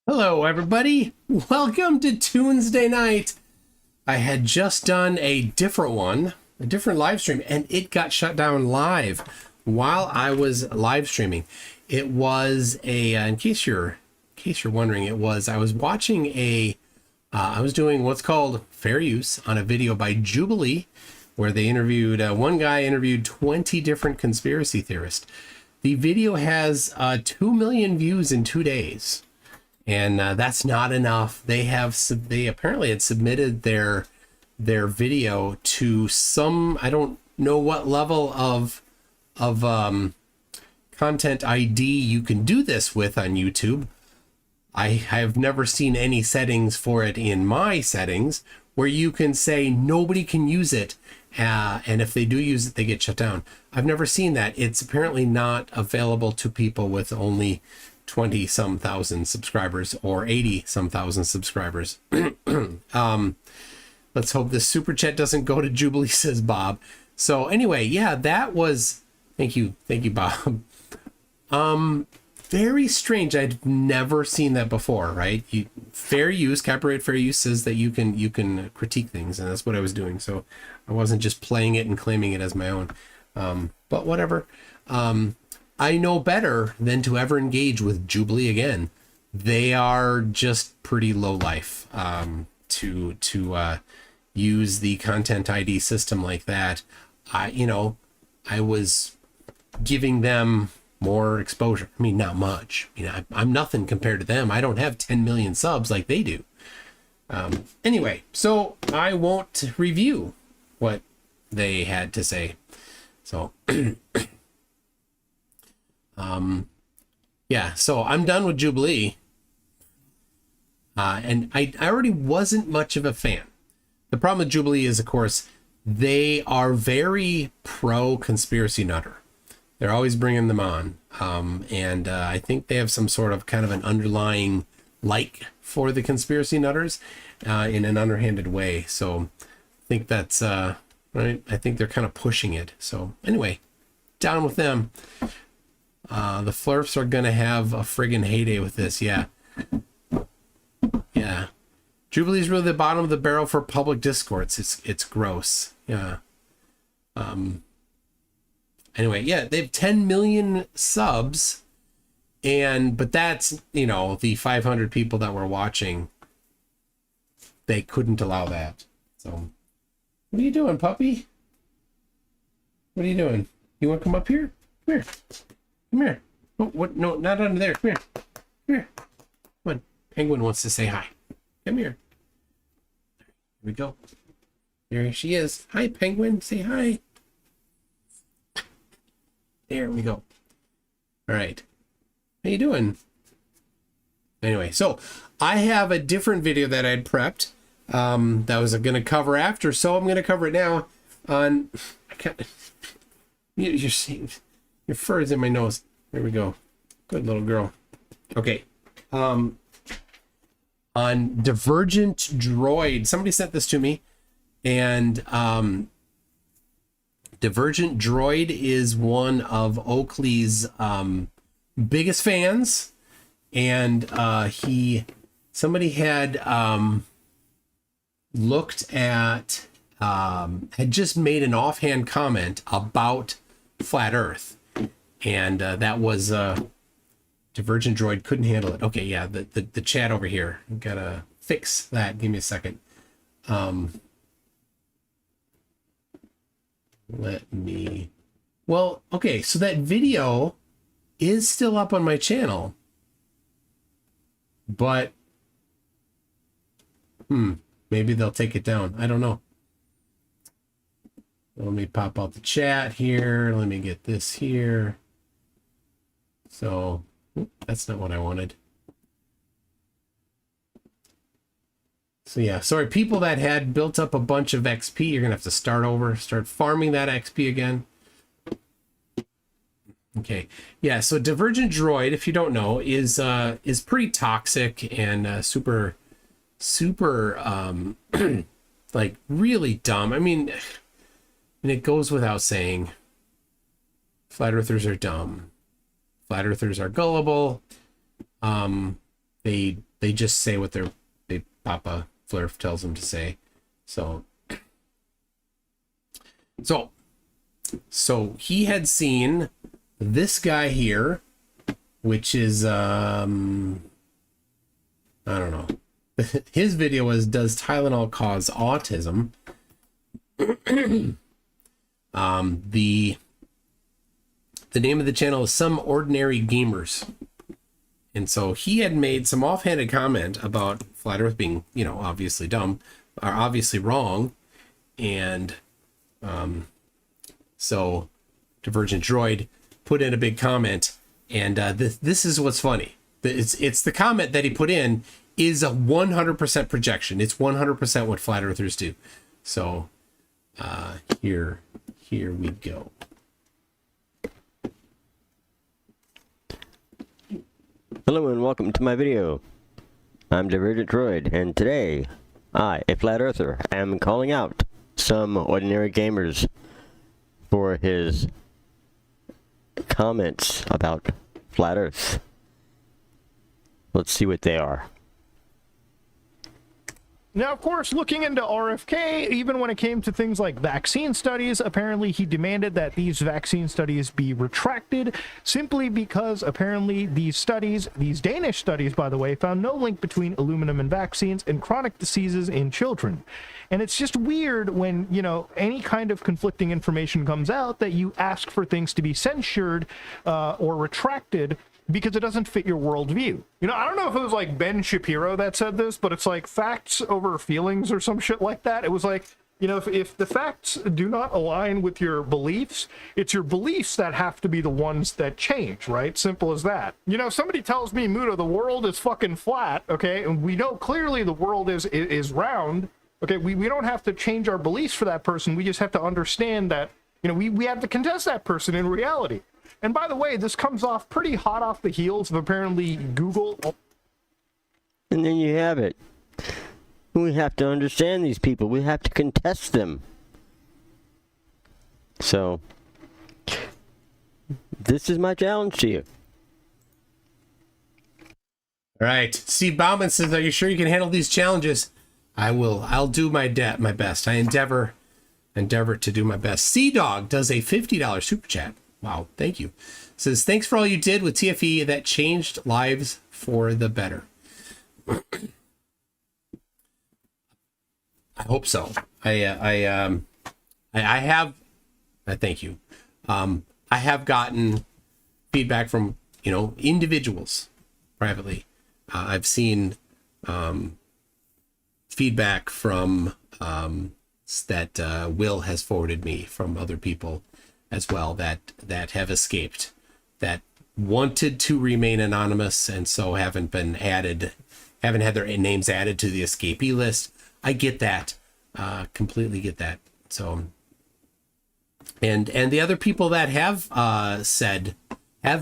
Hello, everybody. Welcome to Tuesday night. I had just done a different one, a different live stream, and it got shut down live while I was live streaming. It was in case you're wondering, I was watching I was doing what's called fair use on a video by Jubilee, where they interviewed, one guy interviewed 20 different conspiracy theorists. The video has 2 million views in 2 days. And that's not enough. They apparently had submitted their video to some, I don't know what level of content ID you can do this with on YouTube. I have never seen any settings for it in my settings where you can say nobody can use it, and if they do use it, they get shut down. I've never seen that. It's apparently not available to people with only 20 some thousand subscribers or 80 some thousand subscribers. Let's hope this super chat doesn't go to Jubilee, says Bob. So anyway, yeah, that was, thank you, Bob. Very strange. I'd never seen that before, right? Fair use, copyright fair use says that you can critique things, and that's what I was doing. So I wasn't just playing it and claiming it as my own. But whatever. I know better than to ever engage with Jubilee again. They are just pretty low life to use the content ID system like that. I was giving them more exposure. I mean, not much. I'm nothing compared to them. I don't have 10 million subs like they do. Anyway, so I won't review what they had to say. So yeah, so I'm done with Jubilee. And I already wasn't much of a fan. The problem with Jubilee is, of course, they are very pro conspiracy nutter. They're always bringing them on. And I think they have some sort of kind of an underlying like for the conspiracy nutters in an underhanded way. So I think that's right. I think they're kind of pushing it. So anyway, down with them. The Flerfs are going to have a friggin' heyday with this. Yeah. Yeah. Jubilee's really the bottom of the barrel for public discourse. It's gross. Yeah. Anyway, yeah, they have 10 million subs, but that's, the 500 people that were watching, they couldn't allow that. So, what are you doing, puppy? What are you doing? You want to come up here? Come here. Come here. Oh, what? No, not under there. Come here. Come here. Come on. Penguin wants to say hi. Come here. Here we go. There she is. Hi, Penguin. Say hi. There we go. All right. How you doing? Anyway, so I have a different video that I'd prepped that I was going to cover after, so I'm going to cover it now. You're seeing... Your fur is in my nose. There we go. Good little girl. Okay. On Divergent Droid. Somebody sent this to me. And Divergent Droid is one of Oakley's biggest fans. And somebody had looked at, had just made an offhand comment about Flat Earth. And that was Divergent Droid couldn't handle it. Okay, yeah, the chat over here. Gotta fix that. Give me a second. Well, okay, so that video is still up on my channel. But maybe they'll take it down. I don't know. Let me pop out the chat here. Let me get this here. So, that's not what I wanted. So yeah, sorry, people that had built up a bunch of XP, you're gonna have to start over, start farming that XP again. Okay, yeah, so Divergent Droid, if you don't know, is pretty toxic and super like really dumb. I mean, and it goes without saying, flat earthers are dumb. Flat earthers are gullible. They They just say what their Papa Flerf tells them to say. So he had seen this guy here, which is I don't know. His video was, does Tylenol cause autism? The name of the channel is Some Ordinary Gamers. And so he had made some offhanded comment about Flat Earth being, you know, obviously dumb, or obviously wrong. And so Divergent Droid put in a big comment. And this is what's funny. It's the comment that he put in is a 100% projection. It's 100% what Flat Earthers do. So here we go. Hello and welcome to my video. I'm Divergent Droid, and today, I, a Flat Earther, am calling out Some Ordinary Gamers for his comments about Flat Earth. Let's see what they are. Now, of course, looking into RFK, even when it came to things like vaccine studies, apparently he demanded that these vaccine studies be retracted simply because apparently these studies, these Danish studies, by the way, found no link between aluminum and vaccines and chronic diseases in children. And it's just weird when, you know, any kind of conflicting information comes out that you ask for things to be censured or retracted because it doesn't fit your worldview. You know, I don't know if it was like Ben Shapiro that said this, but it's like facts over feelings or some shit like that. It was like, you know, if the facts do not align with your beliefs, it's your beliefs that have to be the ones that change, right? Simple as that. You know, somebody tells me, Muda, the world is fucking flat, okay? And we know clearly the world is round, okay? We don't have to change our beliefs for that person. We just have to understand that, you know, we have to contest that person in reality. And by the way, this comes off pretty hot off the heels of apparently Google. And then you have it. We have to understand these people. We have to contest them. So, this is my challenge to you. All right. Steve Bauman says, are you sure you can handle these challenges? I will. I'll do my best. I endeavor to do my best. Sea-Dog does a $50 super chat. Wow, thank you. Says, thanks for all you did with TFE that changed lives for the better. I hope so. I have. Thank you. I have gotten feedback from, you know, individuals privately. I've seen feedback from that Will has forwarded me from other people as well that have escaped, that wanted to remain anonymous and so haven't had their names added to the escapee list. I get that, completely get that. So, and the other people that have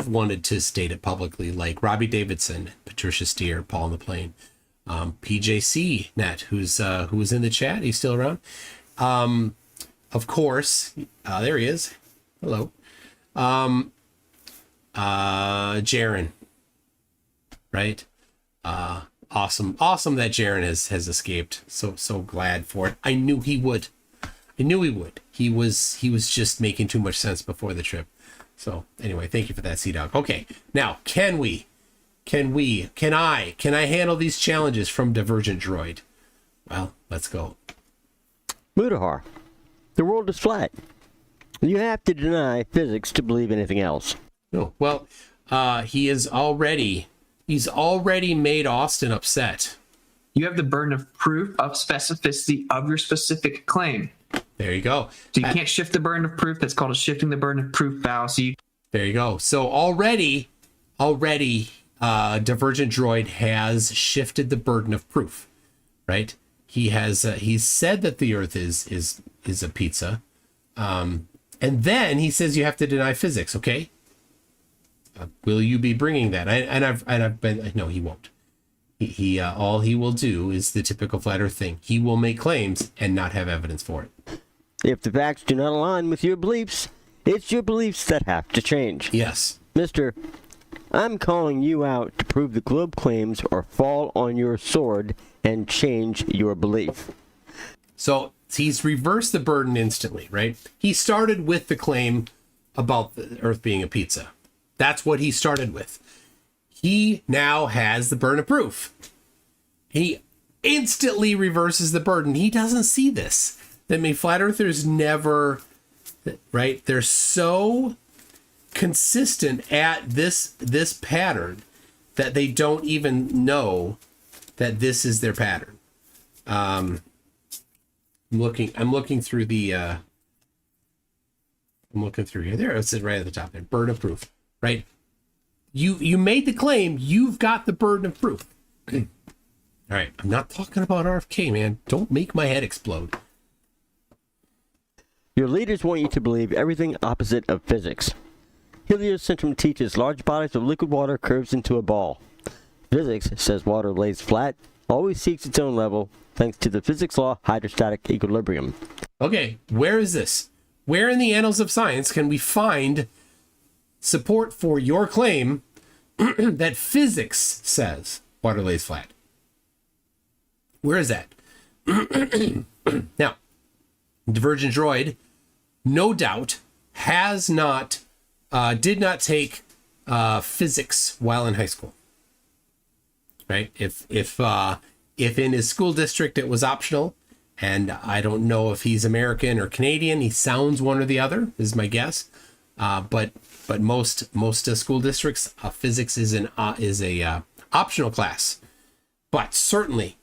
wanted to state it publicly, like Robbie Davidson, Patricia Steer, Paul on the Plane, PJC Net, who was in the chat. He's still around. Of course, there he is. Hello. Jaren. Right? Awesome that Jaren has escaped. So glad for it. I knew he would. He was just making too much sense before the trip. So anyway, thank you for that, Sea-Dog. Okay, now can I handle these challenges from Divergent Droid? Well, let's go. Mudahar, the world is flat. You have to deny physics to believe anything else. No, well, he's already made Austin upset. You have the burden of proof of specificity of your specific claim. There you go. So you can't shift the burden of proof. That's called a shifting the burden of proof fallacy. There you go. So already, Divergent Droid has shifted the burden of proof, right? He's said that the Earth is a pizza. And then he says you have to deny physics. Okay. Will you be bringing that? No, he won't. He all he will do is the typical flat Earth thing. He will make claims and not have evidence for it. If the facts do not align with your beliefs, it's your beliefs that have to change. Yes. Mister, I'm calling you out to prove the globe claims or fall on your sword and change your belief. So he's reversed the burden instantly, right? He started with the claim about the Earth being a pizza. That's what he started with. He now has the burden of proof. He instantly reverses the burden. He doesn't see this. I mean, flat earthers never, right? They're so consistent at this pattern that they don't even know that this is their pattern. I'm looking through the I'm looking through here. There, it's right at the top there. Burden of proof, right? You made the claim, you've got the burden of proof. All right, I'm not talking about RFK, man. Don't make my head explode. Your leaders want you to believe everything opposite of physics. Heliocentrism teaches large bodies of liquid water curves into a ball. Physics says water lays flat, always seeks its own level, thanks to the physics law hydrostatic equilibrium. Okay, where is this? Where in the annals of science can we find support for your claim that physics says water lays flat? Where is that? Now, Divergent Droid, no doubt, did not take physics while in high school. Right? If in his school district it was optional, and I don't know if he's American or Canadian, he sounds one or the other, is my guess. But most school districts, physics is a optional class. But certainly,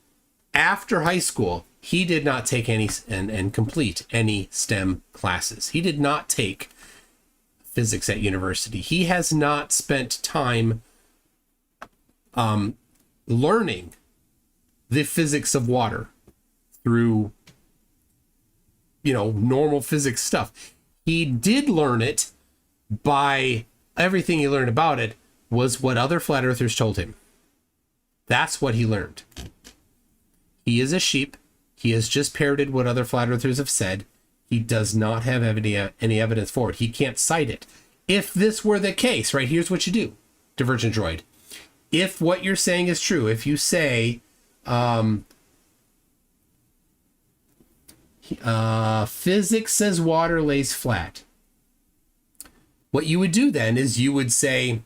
after high school, he did not take any and complete any STEM classes. He did not take physics at university. He has not spent time learning the physics of water through, normal physics stuff. He did learn it by everything he learned about it was what other flat earthers told him. That's what he learned. He is a sheep. He has just parroted what other flat earthers have said. He does not have any evidence for it. He can't cite it. If this were the case, right, here's what you do, Divergent Droid. If what you're saying is true, if you say physics says water lays flat, what you would do then is you would say,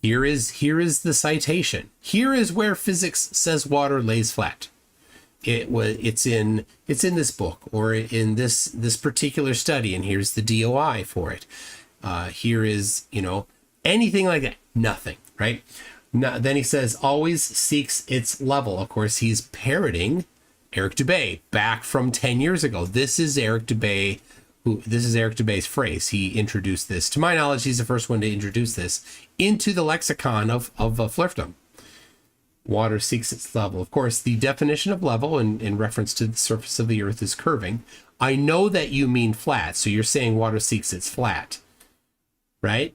here is the citation. Here is where physics says water lays flat. It's in this book or in this particular study, and here's the DOI for it. Here is, anything like that. Nothing, right? Then he says, always seeks its level. Of course, he's parroting Eric Dubay back from 10 years ago. This is Eric Dubay's phrase. He introduced this. To my knowledge, he's the first one to introduce this into the lexicon of Flerfdom. Water seeks its level. Of course, the definition of level in reference to the surface of the earth is curving. I know that you mean flat, so you're saying water seeks its flat, right?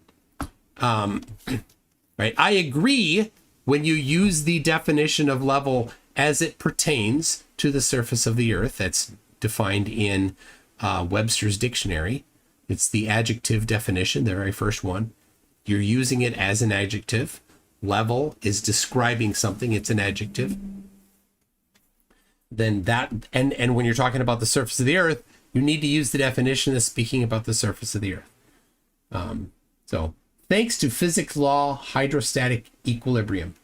Right. I agree when you use the definition of level as it pertains to the surface of the earth. That's defined in Webster's dictionary. It's the adjective definition, the very first one. You're using it as an adjective. Level is describing something. It's an adjective. Then that, and when you're talking about the surface of the earth, you need to use the definition as speaking about the surface of the earth. So thanks to physics law, hydrostatic equilibrium.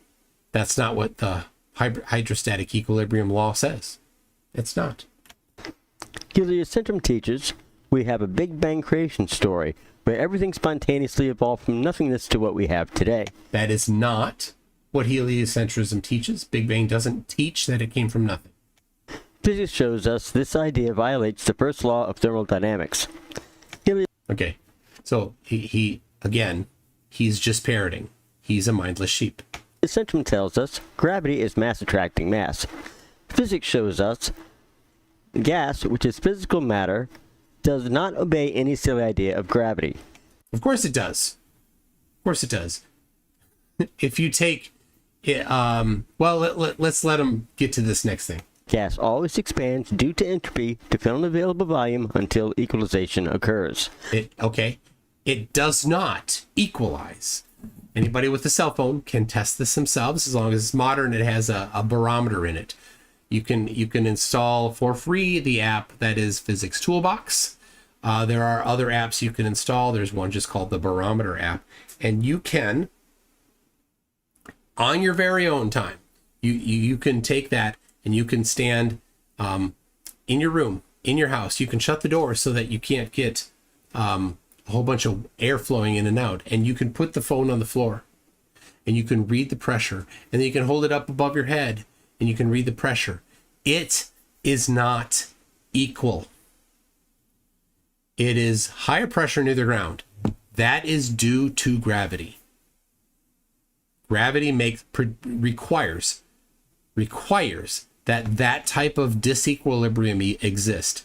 That's not what the hydrostatic equilibrium law says. It's not. Heliocentrism teaches we have a Big Bang creation story where everything spontaneously evolved from nothingness to what we have today. That is not what heliocentrism teaches. Big Bang doesn't teach that it came from nothing. Physics shows us this idea violates the first law of thermodynamics. Okay, so he again, he's just parroting. He's a mindless sheep. Heliocentrism tells us gravity is mass attracting mass. Physics shows us gas, which is physical matter, does not obey any silly idea of gravity. Of course it does. Of course it does. If you take it, let's let him get to this next thing. Gas always expands due to entropy to fill an available volume until equalization occurs. It does not equalize. Anybody with a cell phone can test this themselves. As long as it's modern, it has a barometer in it. You can install for free the app that is Physics Toolbox. There are other apps you can install. There's one just called the Barometer app, and you can, on your very own time, you can take that and you can stand in your room, in your house. You can shut the door so that you can't get a whole bunch of air flowing in and out, and you can put the phone on the floor and you can read the pressure, and then you can hold it up above your head and you can read the pressure. It is not equal. It is higher pressure near the ground. That is due to gravity. Gravity requires that type of disequilibrium exist.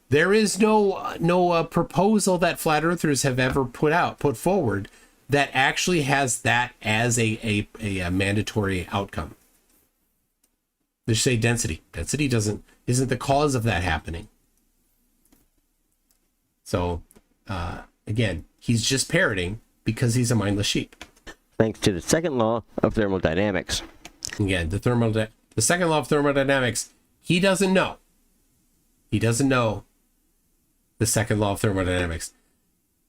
There is no proposal that flat earthers have ever put forward that actually has that as a mandatory outcome. They say density. Density isn't the cause of that happening. So again, he's just parroting because he's a mindless sheep. Thanks to the second law of thermodynamics. Again, the second law of thermodynamics, he doesn't know. He doesn't know the second law of thermodynamics.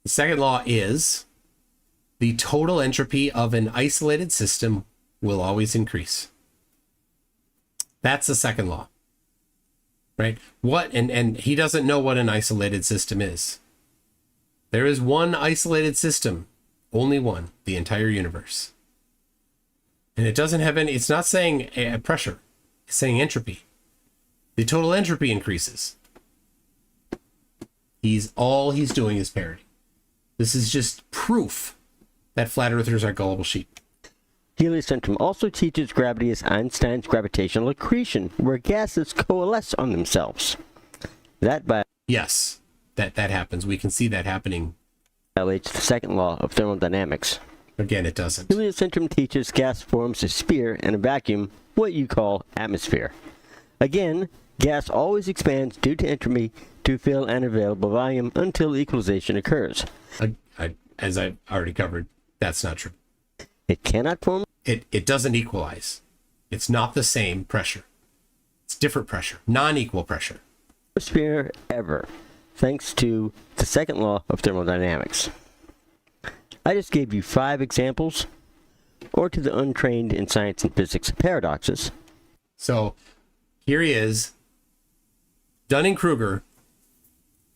The second law is the total entropy of an isolated system will always increase. That's the second law, right? And he doesn't know what an isolated system is. There is one isolated system, only one, the entire universe. And it doesn't have any, it's not saying pressure, it's saying entropy. The total entropy increases. All he's doing is parroting. This is just proof that flat earthers are gullible sheep. Heliocentrism also teaches gravity as Einstein's gravitational accretion, where gases coalesce on themselves. Yes, that happens. We can see that happening. Violates the second law of thermodynamics. Again, it doesn't. Heliocentrism teaches gas forms a sphere in a vacuum, what you call atmosphere. Again, gas always expands due to entropy to fill an available volume until equalization occurs. As I've already covered, that's not true. It cannot form. It doesn't equalize. It's not the same pressure. It's different pressure, non-equal pressure. Atmosphere ever, thanks to the second law of thermodynamics. I just gave you 5 examples, or to the untrained in science and physics, paradoxes. So here he is, Dunning-Kruger,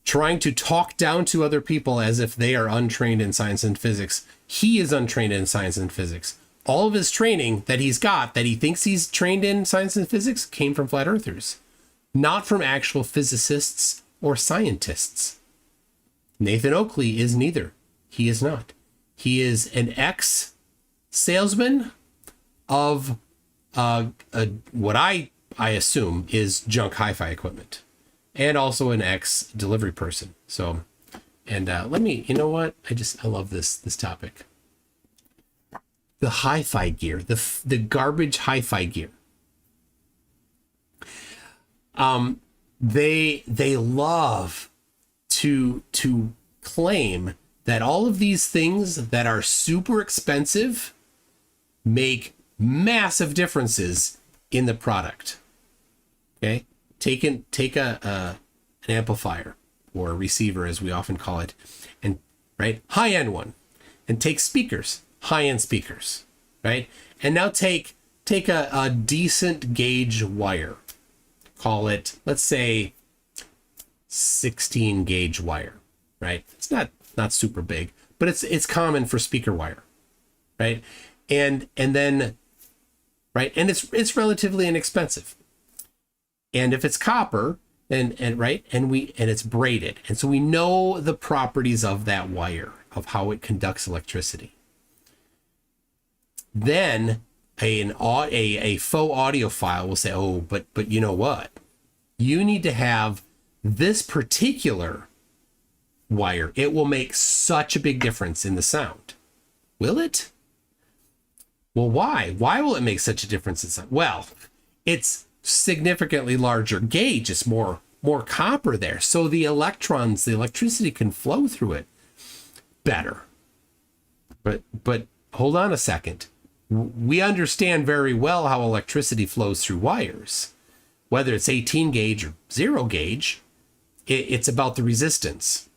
trying to talk down to other people as if they are untrained in science and physics. He is untrained in science and physics. All of his training that he's got, that he thinks he's trained in science and physics, came from flat earthers, not from actual physicists or scientists. Nathan Oakley is neither. He is not. He is an ex-salesman of what I assume is junk hi-fi equipment, and also an ex-delivery person. So, and let me, you know what? I love this topic. The hi-fi gear, the garbage hi-fi gear. They love to claim that all of these things that are super expensive make massive differences in the product. Okay, take an amplifier or a receiver, as we often call it, and right, high-end one, and take speakers, high-end speakers, right, and now take a decent gauge wire, call it, let's say 16 gauge wire, right? It's not super big, but it's common for speaker wire, right? And then, right, and it's relatively inexpensive. And if it's copper, and it's braided, and so we know the properties of that wire, of how it conducts electricity. Then a faux audiophile will say, oh, but you know what? You need to have this particular wire. It will make such a big difference in the sound. Will it? Well, why? Why will it make such a difference in sound? Well, it's significantly larger gauge. It's more copper there, so the electricity can flow through it better. But hold on a second. We understand very well how electricity flows through wires. Whether it's 18 gauge or 0 gauge, it's about the resistance.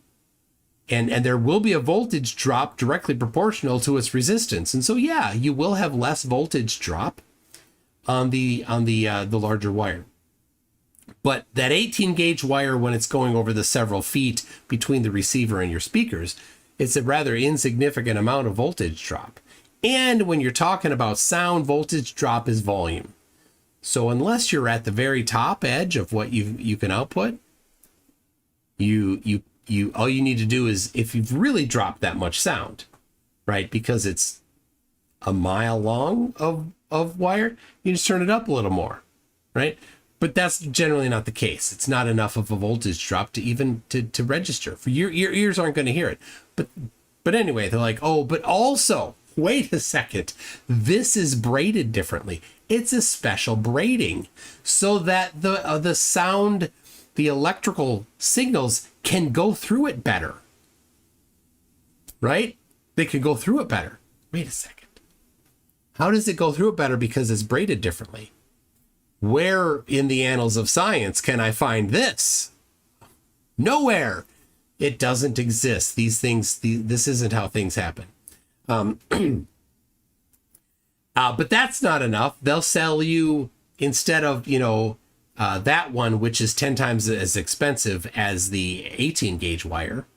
And there will be a voltage drop directly proportional to its resistance. And so, yeah, you will have less voltage drop on the larger wire. But that 18 gauge wire, when it's going over the several feet between the receiver and your speakers, it's a rather insignificant amount of voltage drop. And when you're talking about sound, voltage drop is volume. So unless you're at the very top edge of what you can output, you all you need to do is, if you've really dropped that much sound, right, because it's a mile long of wire, you just turn it up a little more, right? But that's generally not the case. It's not enough of a voltage drop to even to register. For your ears aren't going to hear it. But anyway, they're like, oh, but also, wait a second, this is braided differently. It's a special braiding so that the sound, the electrical signals can go through it better, right? They can go through it better. Wait a second. How does it go through it better? Because it's braided differently. Where in the annals of science can I find this? Nowhere. It doesn't exist. These things, this isn't how things happen. But that's not enough. They'll sell you, instead of, that one, which is 10 times as expensive as the 18 gauge wire,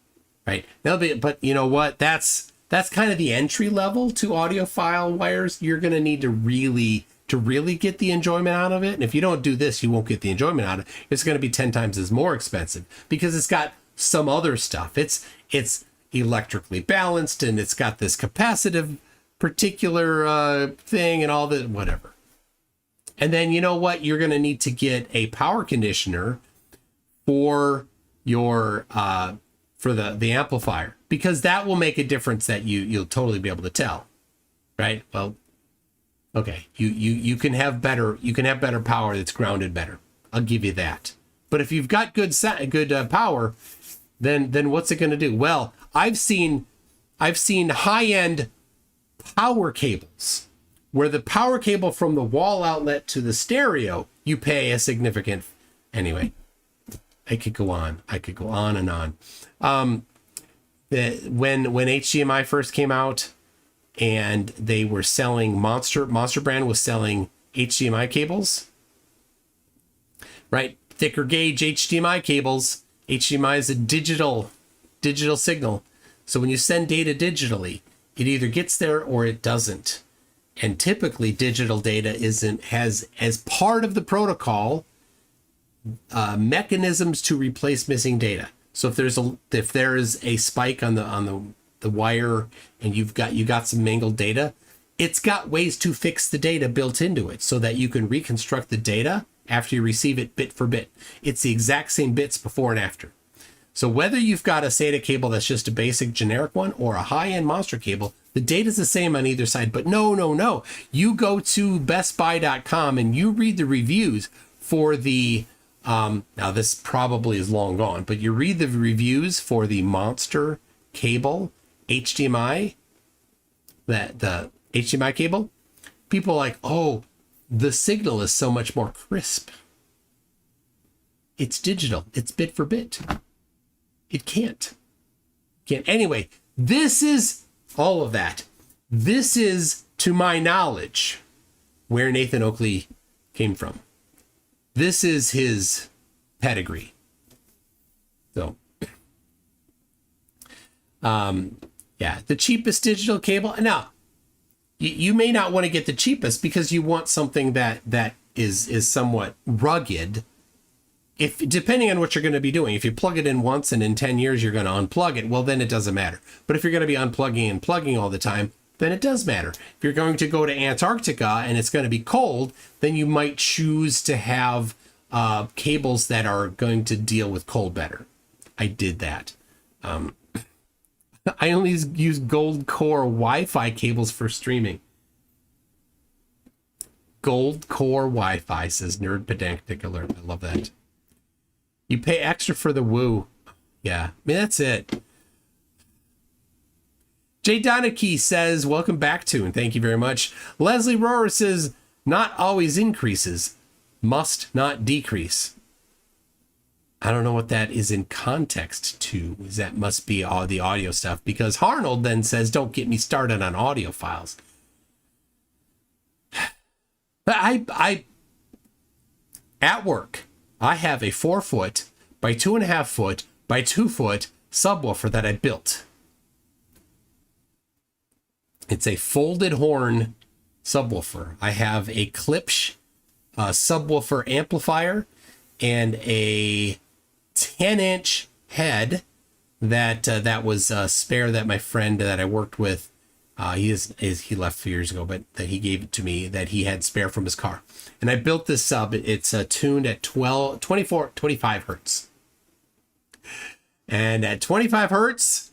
right? But you know what? That's kind of the entry level to audiophile wires. You're going to need to really get the enjoyment out of it. And if you don't do this, you won't get the enjoyment out of it. It's going to be 10 times as more expensive because it's got some other stuff. It's electrically balanced, and it's got this capacitive particular thing and all the whatever. And then you know what? You're going to need to get a power conditioner for your for the amplifier, because that will make a difference that you'll totally be able to tell, right? Well, okay, you can have better power that's grounded better. I'll give you that. But if you've got good power, then what's it going to do? Well, I've seen high-end power cables where the power cable from the wall outlet to the stereo, you pay a significant. Anyway, I could go on and on. When HDMI first came out, and they were selling Monster brand was selling HDMI cables, right? Thicker gauge HDMI cables. HDMI is a digital signal. So when you send data digitally, it either gets there or it doesn't. And typically digital data has as part of the protocol mechanisms to replace missing data. So if there is a spike on the wire and you got some mangled data, it's got ways to fix the data built into it so that you can reconstruct the data after you receive it bit for bit. It's the exact same bits before and after. So whether you've got a SATA cable that's just a basic generic one or a high-end monster cable, the data's the same on either side. But no. You go to bestbuy.com and you read the reviews for the, now this probably is long gone, but you read the reviews for the monster cable HDMI, the HDMI cable. People are like, oh, the signal is so much more crisp. It's digital. It's bit for bit. It can't. Anyway, this is all of that. This is, to my knowledge, where Nathan Oakley came from. This is his pedigree. So, yeah, the cheapest digital cable. Now, you may not want to get the cheapest because you want something that is somewhat rugged. If depending on what you're going to be doing, if you plug it in once and in 10 years you're going to unplug it, well, then it doesn't matter. But if you're going to be unplugging and plugging all the time, then it does matter. If you're going to go to Antarctica and it's going to be cold, then you might choose to have cables that are going to deal with cold better. I did that. I only use gold core Wi-Fi cables for streaming. Gold core Wi-Fi, says Nerd Pedantic Alert. I love that. You pay extra for the woo. Yeah, I mean, that's it. Jay Donachie says, welcome back to, and thank you very much. Leslie Rohrer says, not always increases, must not decrease. I don't know what that is in context to. That must be all the audio stuff, because Harnold then says, don't get me started on audiophiles. I at work, I have a 4 foot by 2.5 foot by 2 foot subwoofer that I built. It's a folded horn subwoofer. I have a Klipsch subwoofer amplifier and a 10-inch head that was spare that my friend that I worked with, he left a few years ago, but that he gave it to me that he had spare from his car. And I built this sub. It's tuned at 25 hertz. And at 25 hertz,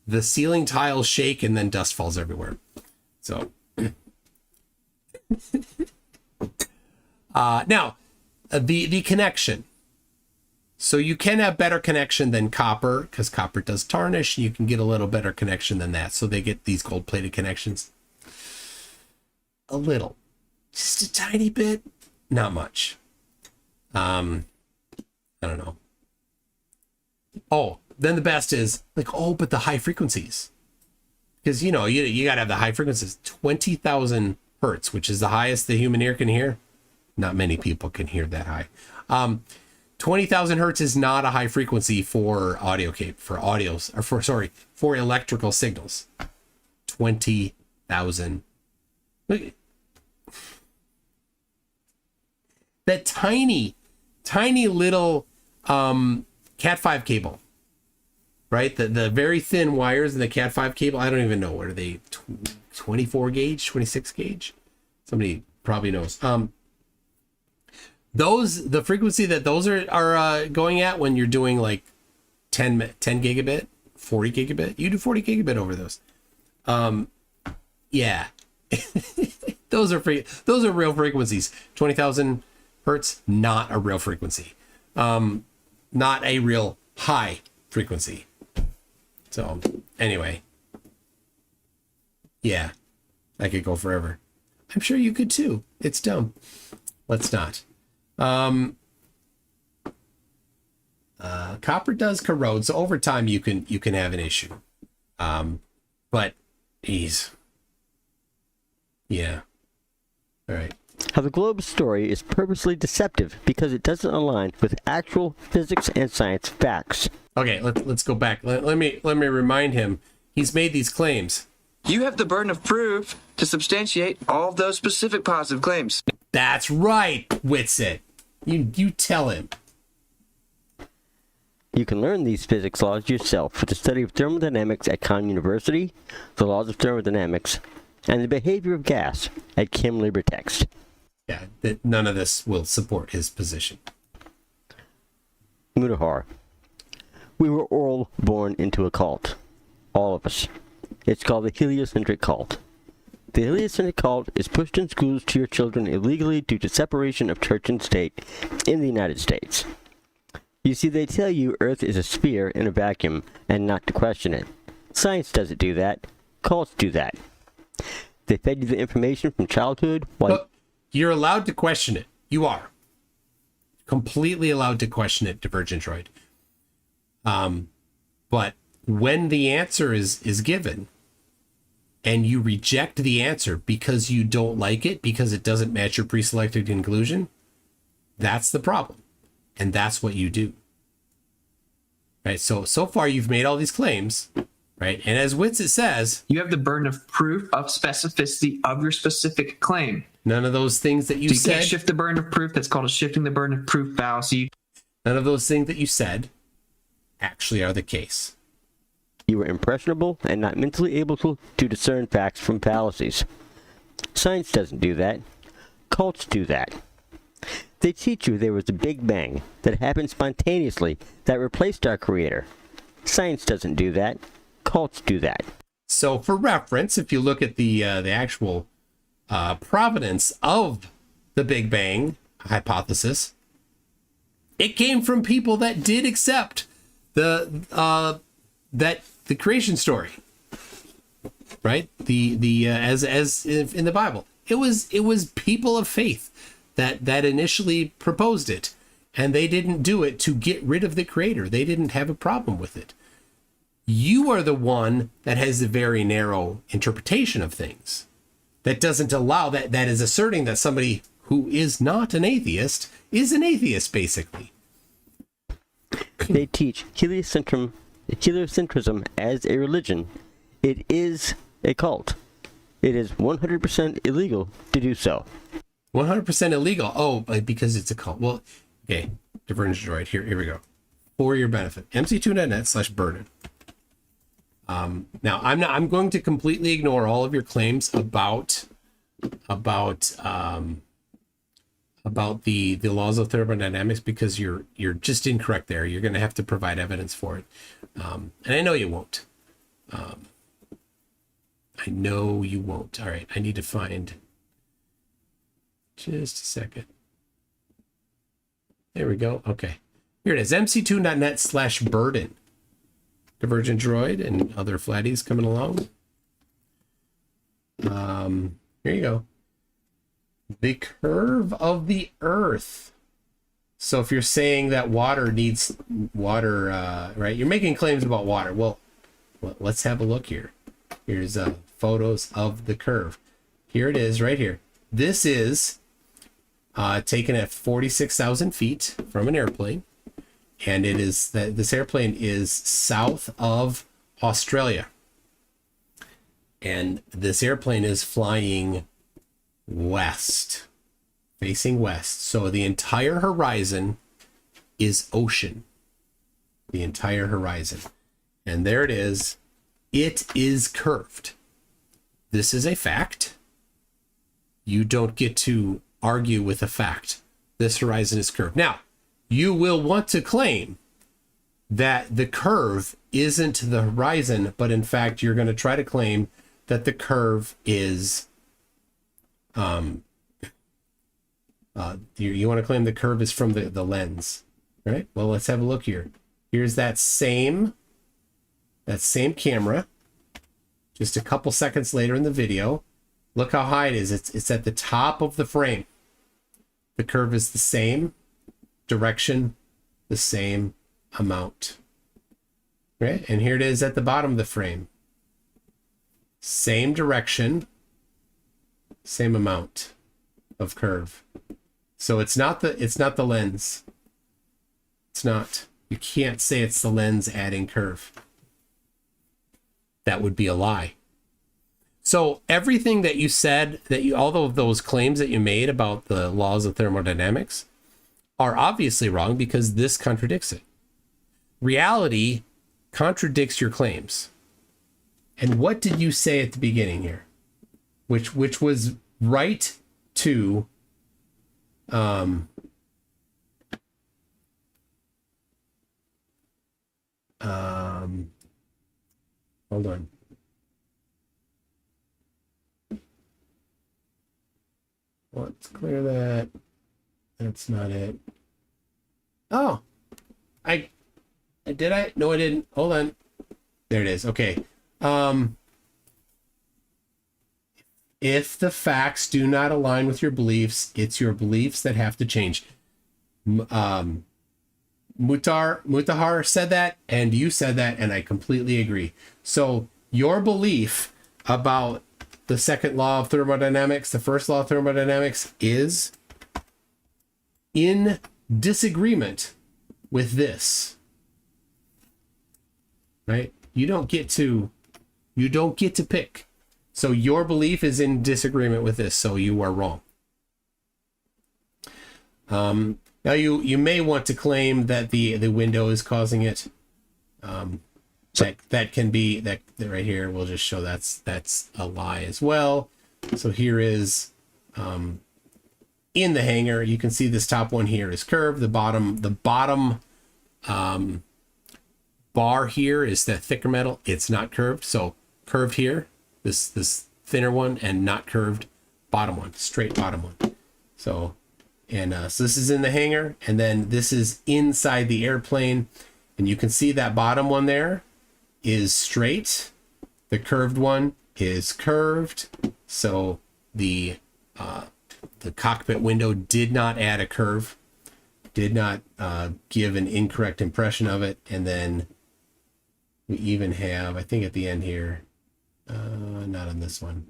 the ceiling tiles shake and then dust falls everywhere. So now the connection. So you can have better connection than copper, because copper does tarnish. You can get a little better connection than that. So they get these gold-plated connections. A little. Just a tiny bit. Not much. I don't know. Oh, then the best is like, oh, but the high frequencies. Because, you know, you got to have the high frequencies. 20,000 hertz, which is the highest the human ear can hear. Not many people can hear that high. 20,000 hertz is not a high frequency for for electrical signals. 20,000. That tiny little Cat5 cable, right? The very thin wires in the Cat5 cable. I don't even know. What are they? 24 gauge, 26 gauge? Somebody probably knows. The frequency that those are going at when you're doing like 10 gigabit, 40 gigabit, you do 40 gigabit over those. Yeah, those are real frequencies. 20,000 hertz, not a real frequency. Not a real high frequency. So anyway, yeah, I could go forever. I'm sure you could too. It's dumb. Let's not. Copper does corrode, so over time you can have an issue. But geez. Yeah. All right. How the globe's story is purposely deceptive because it doesn't align with actual physics and science facts. Okay, let's go back. Let me remind him. He's made these claims. You have the burden of proof to substantiate all of those specific positive claims. That's right, Witsit. You tell him. You can learn these physics laws yourself with the study of thermodynamics at Conn University, the laws of thermodynamics, and the behavior of gas at Chem Libertext. Yeah, that none of this will support his position. Mutahar. We were all born into a cult. All of us. It's called the heliocentric cult. The heliocentric cult is pushed in schools to your children illegally due to separation of church and state in the United States. You see, they tell you Earth is a sphere in a vacuum and not to question it. Science doesn't do that. Cults do that. They fed you the information from childhood while... Look, you're allowed to question it. You are. Completely allowed to question it, Divergent Droid. But when the answer is given, and you reject the answer because you don't like it, because it doesn't match your pre-selected conclusion, that's the problem. And that's what you do. Right? So far you've made all these claims, right? And as Witsit says, You have the burden of proof of specificity of your specific claim. none of those things that you So you said, can't shift the burden of proof. That's called a shifting the burden of proof fallacy. none of those things that you said actually are the case. You were impressionable and not mentally able to discern facts from fallacies. Science doesn't do that. Cults do that. They teach you there was a Big Bang that happened spontaneously that replaced our Creator. Science doesn't do that. Cults do that. So for reference, if you look at the actual provenance of the Big Bang hypothesis, it came from people that did accept the creation story. right? The as in the Bible, it was people of faith that initially proposed it, and they didn't do it to get rid of the creator. They didn't have a problem with it. You are the one that has a very narrow interpretation of things that doesn't allow that is asserting that somebody who is not an atheist is an atheist, basically. They teach heliocentrism as a religion. It is a cult. It is 100% illegal to do so. 100% illegal. Oh, because it's a cult. Well, okay. Divergent Droid. Here we go. For your benefit, MCToon.net/burden. Now I'm going to completely ignore all of your claims about the laws of thermodynamics, because you're just incorrect there. You're going to have to provide evidence for it, and I know you won't. I know you won't. All right, I need to find. Just a second. There we go. Okay, here it is. MCToon.net/burden. Divergent Droid and other flatties coming along. Here you go. The curve of the Earth. So if you're saying that water needs water, right? You're making claims about water. Well, let's have a look here. Here's photos of the curve. Here it is right here. This is taken at 46,000 feet from an airplane. And it is that this airplane is south of Australia. And this airplane is flying west, facing west. So the entire horizon is ocean. The entire horizon. And there it is. It is curved. This is a fact. You don't get to argue with a fact. This horizon is curved. Now, you will want to claim that the curve isn't the horizon, but in fact, you're going to try to claim that the curve is, you want to claim the curve is from the lens, right? Well, let's have a look here. Here's that same camera, just a couple seconds later in the video. Look how high it is. It's at the top of the frame. The curve is the same direction, the same amount, right? And here it is at the bottom of the frame. Same direction, same amount of curve. So it's not the lens. It's not. You can't say it's the lens adding curve. That would be a lie. So everything that you said, all of those claims that you made about the laws of thermodynamics are obviously wrong, because this contradicts it. Reality contradicts your claims. And what did you say at the beginning here? Which was right to hold on. Let's clear that. That's not it. Oh, I did I? No, I didn't. Hold on. There it is. Okay. If the facts do not align with your beliefs, it's your beliefs that have to change. Mutahar said that, and you said that, and I completely agree. So your belief about the second law of thermodynamics, the first law of thermodynamics, is in disagreement with this, right? You don't get to pick. So your belief is in disagreement with this, so you are wrong. Now you may want to claim that the window is causing it. That can be that right here. We'll just show that's a lie as well. So here is in the hangar. You can see this top one here is curved. The bottom bar here is that thicker metal. It's not curved. So curved here, this thinner one, and not curved bottom one, straight bottom one. So so this is in the hangar, and then this is inside the airplane, and you can see that bottom one there is straight. The curved one is curved, so the cockpit window did not add a curve, did not give an incorrect impression of it. And then we even have, I think at the end here, not on this one.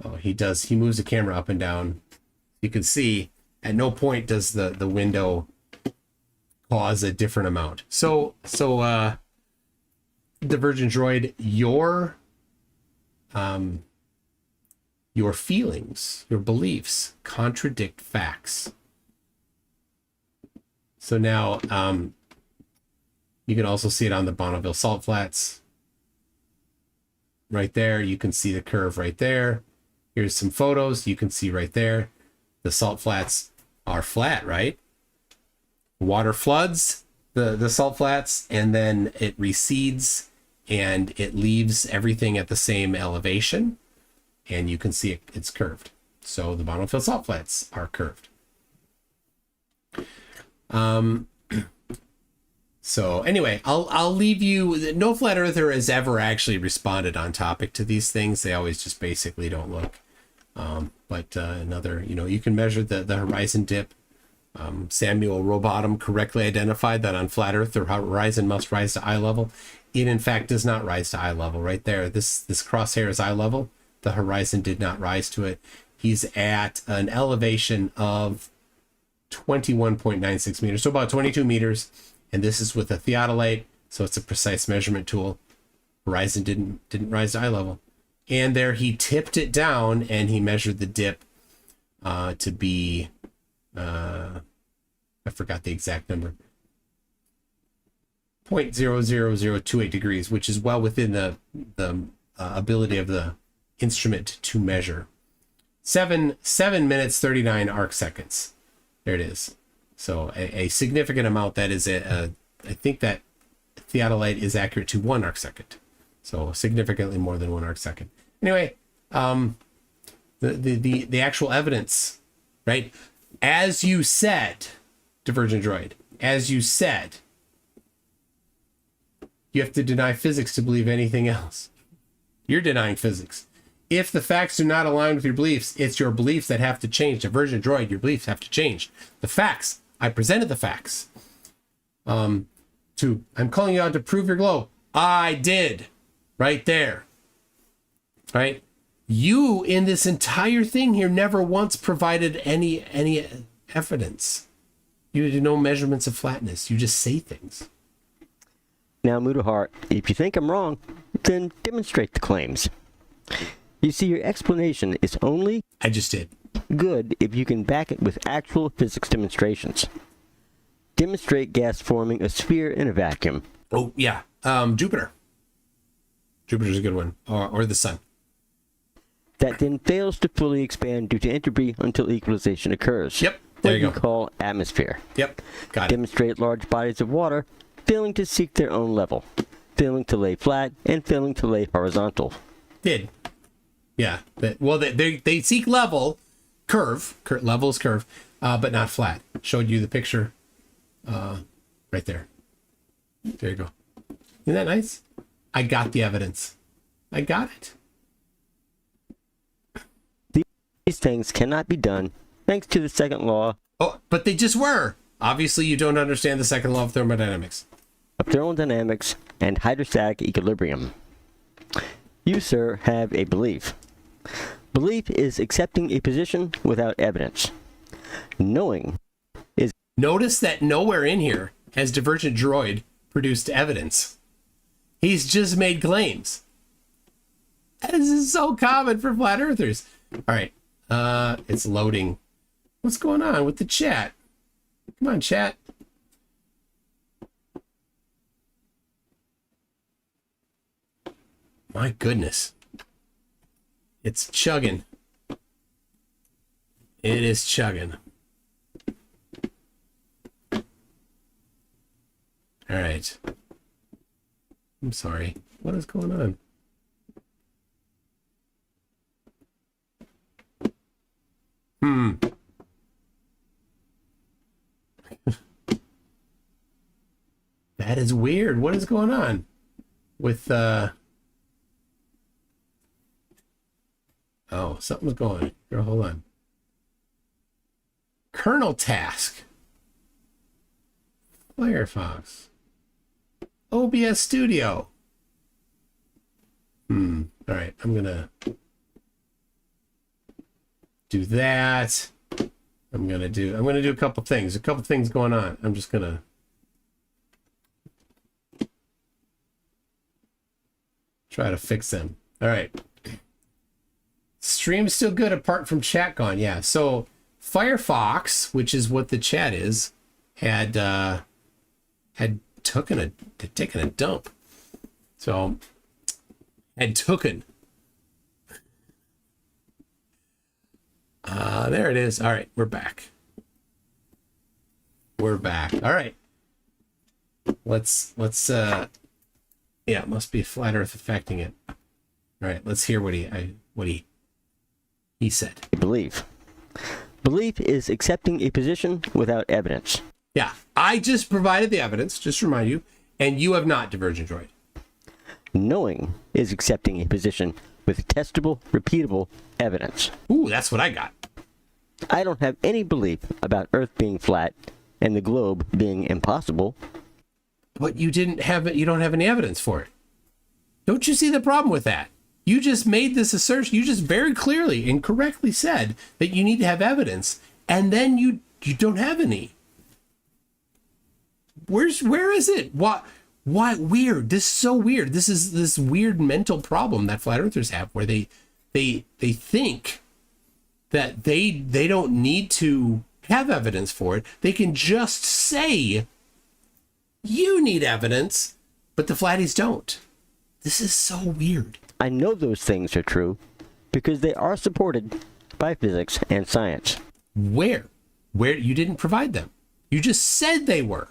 Oh, he moves the camera up and down. You can see at no point does the window cause a different amount. So Divergent Droid, your feelings, your beliefs contradict facts. So now you can also see it on the Bonneville salt flats. Right there, you can see the curve right there. Here's some photos. You can see right there, the salt flats are flat, right? Water floods the salt flats, and then it recedes and it leaves everything at the same elevation. And you can see it's curved. So the Bonneville salt flats are curved. So anyway, I'll leave you. No flat earther has ever actually responded on topic to these things. They always just basically don't look. But another, you can measure the horizon dip. Samuel Rowbottom correctly identified that on flat earth, the horizon must rise to eye level. It in fact does not rise to eye level. Right there, this crosshair is eye level. The horizon did not rise to it. He's at an elevation of 21.96 meters, so about 22 meters. And this is with a theodolite, so it's a precise measurement tool. Horizon didn't rise to eye level. And there he tipped it down and he measured the dip to be, I forgot the exact number, 0.00028 degrees, which is well within the ability of the instrument to measure. 7 minutes 39 arc seconds. There it is. So a significant amount. That is I think that theodolite is accurate to 1 arc second. So significantly more than 1 arc second. Anyway, the actual evidence, right? As you said, Divergent Droid, as you said, you have to deny physics to believe anything else. You're denying physics. If the facts do not align with your beliefs, it's your beliefs that have to change. Divergent Droid, your beliefs have to change. The facts, I presented the facts. I'm calling you out to prove your glow. I did. Right there. Right? You, in this entire thing here, never once provided any evidence. You did no measurements of flatness. You just say things. Now, Mudahar, if you think I'm wrong, then demonstrate the claims. You see, your explanation is only I just did. good if you can back it with actual physics demonstrations. Demonstrate gas forming a sphere in a vacuum. Oh, yeah. Jupiter. Jupiter's a good one. Or the sun. That then fails to fully expand due to entropy until equalization occurs. Yep. There what you we go. call atmosphere. Yep. Got it. Demonstrate large bodies of water failing to seek their own level, failing to lay flat, and failing to lay horizontal. Did. Yeah. They seek level, level is curve, but not flat. Showed you the picture right there. There you go. Isn't that nice? I got the evidence. I got it. These things cannot be done thanks to the second law Oh, but they just were. Obviously, you don't understand the second law of thermodynamics. of thermodynamics and hydrostatic equilibrium. You, sir, have a belief. Belief is accepting a position without evidence. Knowing is... Notice that nowhere in here has Divergent Droid produced evidence. He's just made claims. This is so common for flat earthers. All right. It's loading. What's going on with the chat? Come on, chat. My goodness. It's chugging. It is chugging. All right. I'm sorry. What is going on? That is weird. What is going on? with oh, something's going on. Here, hold on. Kernel task. Firefox. OBS Studio. All right, I'm gonna do that. I'm gonna do a couple things. A couple things going on. I'm just gonna try to fix them. All right. Stream's still good apart from chat gone. Yeah. So Firefox, which is what the chat is, had taken a dump. So had taken. There it is. All right, we're back. We're back. All right. Let's yeah, it must be flat earth affecting it. All right, let's hear what he said. Belief. Belief is accepting a position without evidence. Yeah, I just provided the evidence, just to remind you, and you have not, Divergent Droid. Knowing is accepting a position with testable, repeatable evidence. Ooh, that's what I got. I don't have any belief about Earth being flat and the globe being impossible. But you don't have any evidence for it. Don't you see the problem with that? You just made this assertion. You just very clearly and correctly said that you need to have evidence, and then you don't have any. Where is it? Why weird? This is so weird. This is this weird mental problem that flat earthers have, where they think that they don't need to have evidence for it. They can just say you need evidence, but the flatties don't. This is so weird. I know those things are true because they are supported by physics and science. Where you didn't provide them. You just said they were.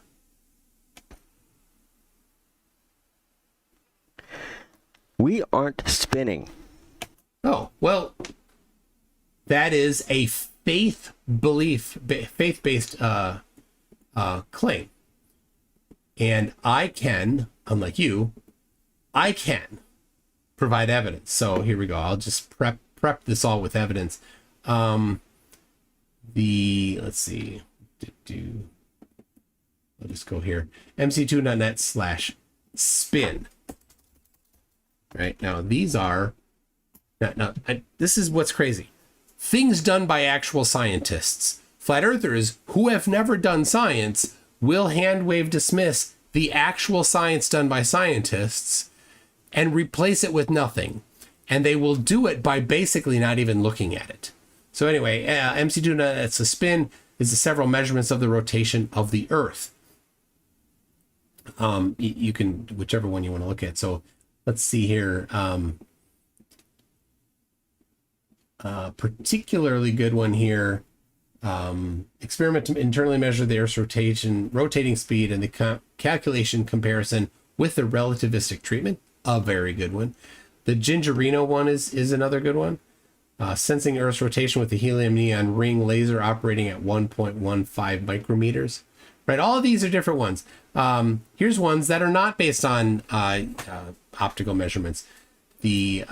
We aren't spinning. Oh, well, that is a faith-based claim. And I can, unlike you, I can provide evidence. So here we go. I'll just prep this all with evidence. Let's see. I'll just go here. MCToon.net/spin. Right now, these are this is what's crazy. Things done by actual scientists. Flat earthers who have never done science will hand wave dismiss the actual science done by scientists and replace it with nothing. And they will do it by basically not even looking at it. So anyway, MCToon, it's a spin, is the several measurements of the rotation of the Earth. You can, whichever one you want to look at. So let's see here. Particularly good one here. Experiment to internally measure the Earth's rotating speed, and the calculation comparison with the relativistic treatment. A very good one. The Gingerino one is another good one. Sensing Earth's rotation with the helium neon ring laser operating at 1.15 micrometers. Right, all of these are different ones. Here's ones that are not based on optical measurements. The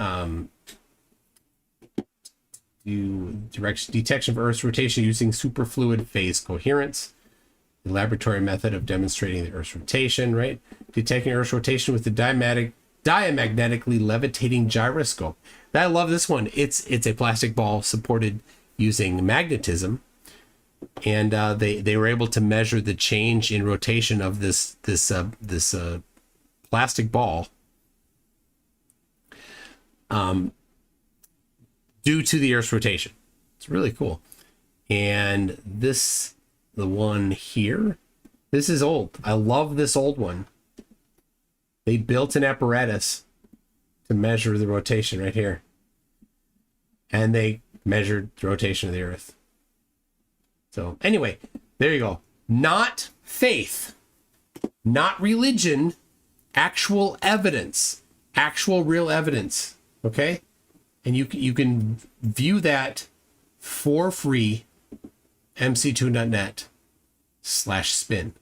detection of Earth's rotation using superfluid phase coherence. The laboratory method of demonstrating the Earth's rotation, right? Detecting Earth's rotation with the diamagnetically levitating gyroscope. I love this one. It's a plastic ball supported using magnetism, and they were able to measure the change in rotation of this plastic ball due to the Earth's rotation. It's really cool. And the one here, this is old. I love this old one. They built an apparatus to measure the rotation right here. And they measured the rotation of the Earth. So anyway, there you go. Not faith, not religion, actual evidence, actual real evidence. Okay? And you can view that for free, MCToon.net/spin.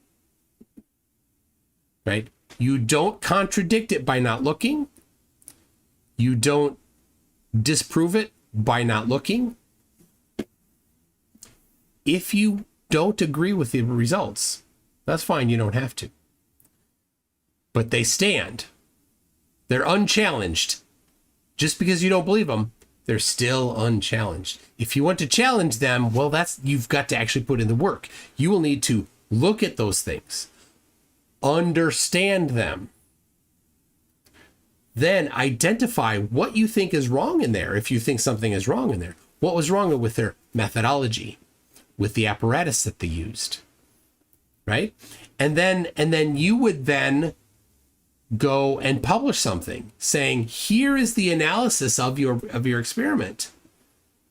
Right? You don't contradict it by not looking. You don't disprove it by not looking. If you don't agree with the results, that's fine. You don't have to. But they stand. They're unchallenged. Just because you don't believe them, they're still unchallenged. If you want to challenge them, well, you've got to actually put in the work. You will need to look at those things, understand them, then identify what you think is wrong in there. If you think something is wrong in there, what was wrong with their methodology, with the apparatus that they used, right? And then you would then go and publish something saying, here is the analysis of your experiment,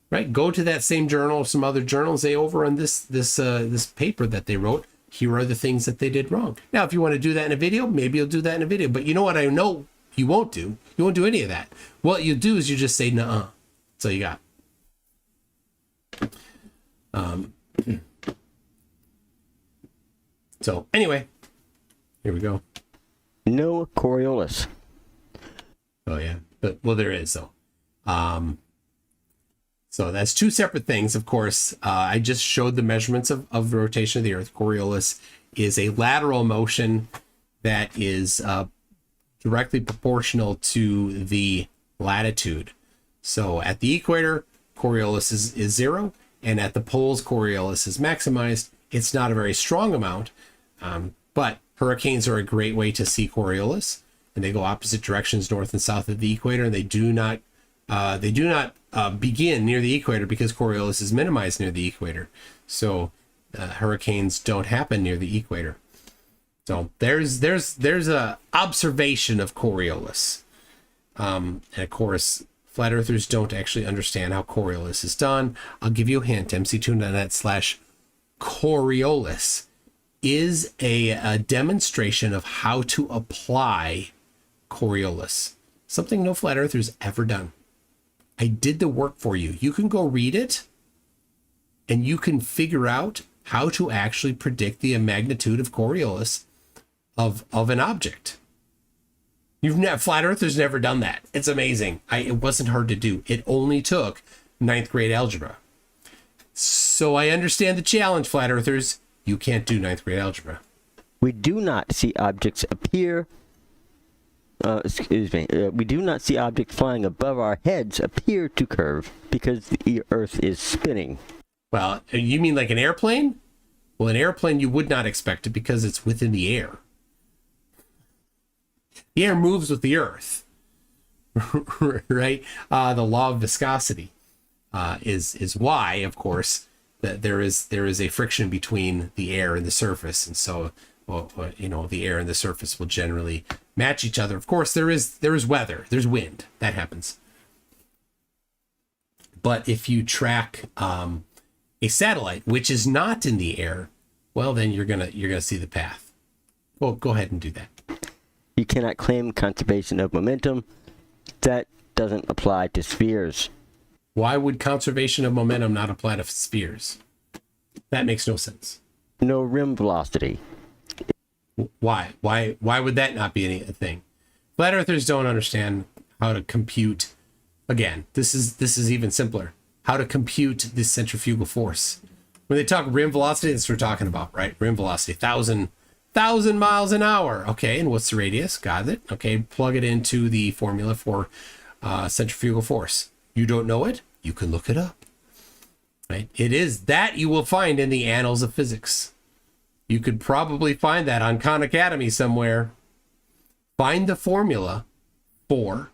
right? Go to that same journal or some other journal and say, over on this paper that they wrote, here are the things that they did wrong. Now, if you want to do that in a video, maybe you'll do that in a video. But you know what I know you won't do? You won't do any of that. What you do is you just say, nuh-uh. That's all you got. So anyway, here we go. No Coriolis. Oh yeah, but well, there is though. So that's two separate things. Of course, I just showed the measurements of the rotation of the Earth. Coriolis is a lateral motion that is directly proportional to the latitude. So at the equator, Coriolis is 0, and at the poles, Coriolis is maximized. It's not a very strong amount, but hurricanes are a great way to see Coriolis, and they go opposite directions, north and south of the equator, and they do not begin near the equator because Coriolis is minimized near the equator. So hurricanes don't happen near the equator. So there's a observation of Coriolis, and of course, flat earthers don't actually understand how Coriolis is done. I'll give you a hint. MCToon.net/Coriolis is a demonstration of how to apply Coriolis, something no flat earthers ever done. I did the work for you. You can go read it, and you can figure out how to actually predict the magnitude of Coriolis of an object. Flat earthers never done that. It's amazing. It wasn't hard to do. It only took 9th grade algebra. So I understand the challenge, flat earthers. You can't do 9th grade algebra. We do not see objects appear. We do not see objects flying above our heads appear to curve because the Earth is spinning. Well, you mean like an airplane? Well, an airplane you would not expect it because it's within the air. The air moves with the Earth, right? The law of viscosity is why, of course, that there is a friction between the air and the surface, and so the air and the surface will generally match each other. Of course, there is weather, there's wind that happens. But if you track a satellite which is not in the air, well, then you're gonna see the path. Well, go ahead and do that. You cannot claim conservation of momentum. That doesn't apply to spheres. Why would conservation of momentum not apply to spheres? That makes no sense. No rim velocity. Why would that not be a thing? Flat earthers don't understand how to compute. Again, this is even simpler. How to compute the centrifugal force. When they talk rim velocity, that's what we're talking about, right? Rim velocity, 1,000 miles an hour. Okay, and what's the radius? Got it. Okay, plug it into the formula for centrifugal force. You don't know it? You can look it up. Right? It is that you will find in the annals of physics. You could probably find that on Khan Academy somewhere. Find the formula for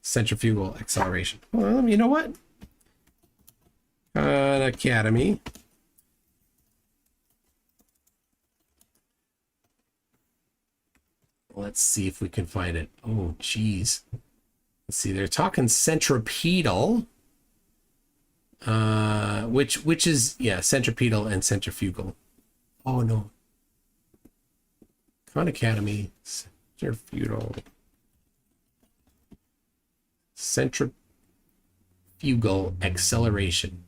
centrifugal acceleration. Well, you know what? Khan Academy. Let's see if we can find it. Oh, geez. Let's see. They're talking centripetal, which is centripetal and centrifugal. Oh no. Khan Academy centrifugal centrifugal acceleration.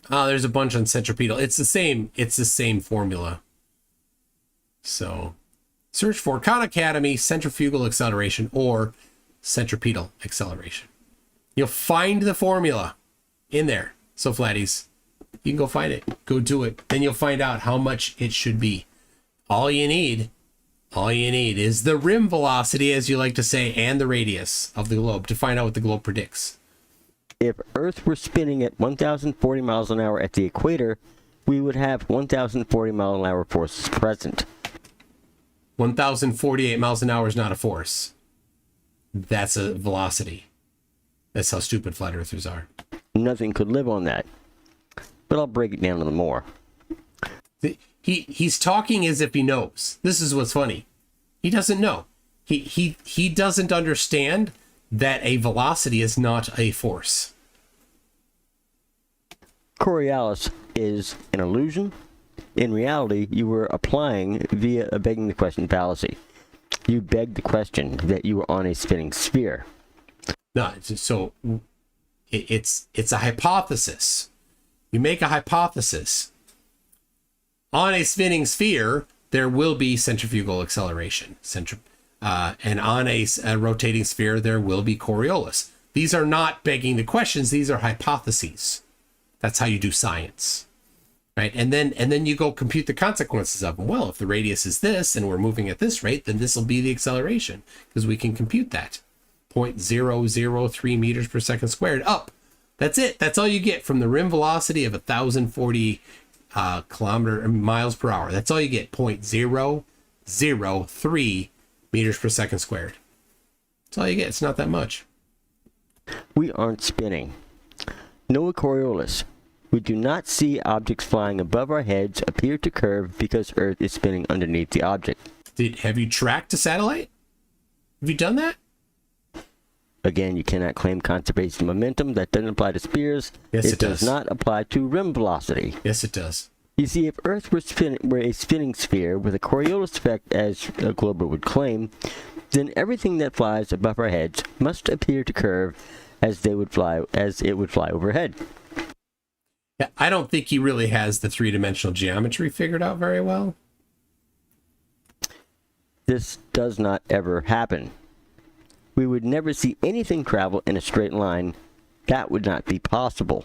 There's a bunch on centripetal. It's the same formula. So search for Khan Academy centrifugal acceleration or centripetal acceleration. You'll find the formula in there. So flatties, you can go find it. Go do it. Then you'll find out how much it should be. All you need is the rim velocity, as you like to say, and the radius of the globe to find out what the globe predicts. If Earth were spinning at 1,040 miles an hour at the equator, we would have 1,040 mile an hour forces present. 1,048 miles an hour is not a force. That's a velocity. That's how stupid flat earthers are. Nothing could live on that. But I'll break it down a little more. He's talking as if he knows. This is what's funny. He doesn't know. He doesn't understand that a velocity is not a force. Coriolis is an illusion. In reality, you were applying via a begging the question fallacy. You begged the question that you were on a spinning sphere. No, so it's a hypothesis. You make a hypothesis. On a spinning sphere, there will be centrifugal acceleration. And on a rotating sphere, there will be Coriolis. These are not begging the questions. These are hypotheses. That's how you do science, right? And then you go compute the consequences of them. Well, if the radius is this and we're moving at this rate, then this will be the acceleration because we can compute that. 0.003 meters per second squared up. That's it. That's all you get from the rim velocity of 1,040 miles per hour. That's all you get. 0.003 meters per second squared. That's all you get. It's not that much. We aren't spinning. No Coriolis. We do not see objects flying above our heads appear to curve because Earth is spinning underneath the object. Have you tracked a satellite? Have you done that? Again, you cannot claim conservation momentum. That doesn't apply to spheres. Yes, it does not apply to rim velocity. Yes, it does. You see, if Earth were a spinning sphere with a Coriolis effect, as a glober would claim, then everything that flies above our heads must appear to curve as it would fly overhead. Yeah, I don't think he really has the three-dimensional geometry figured out very well. This does not ever happen. We would never see anything travel in a straight line. That would not be possible.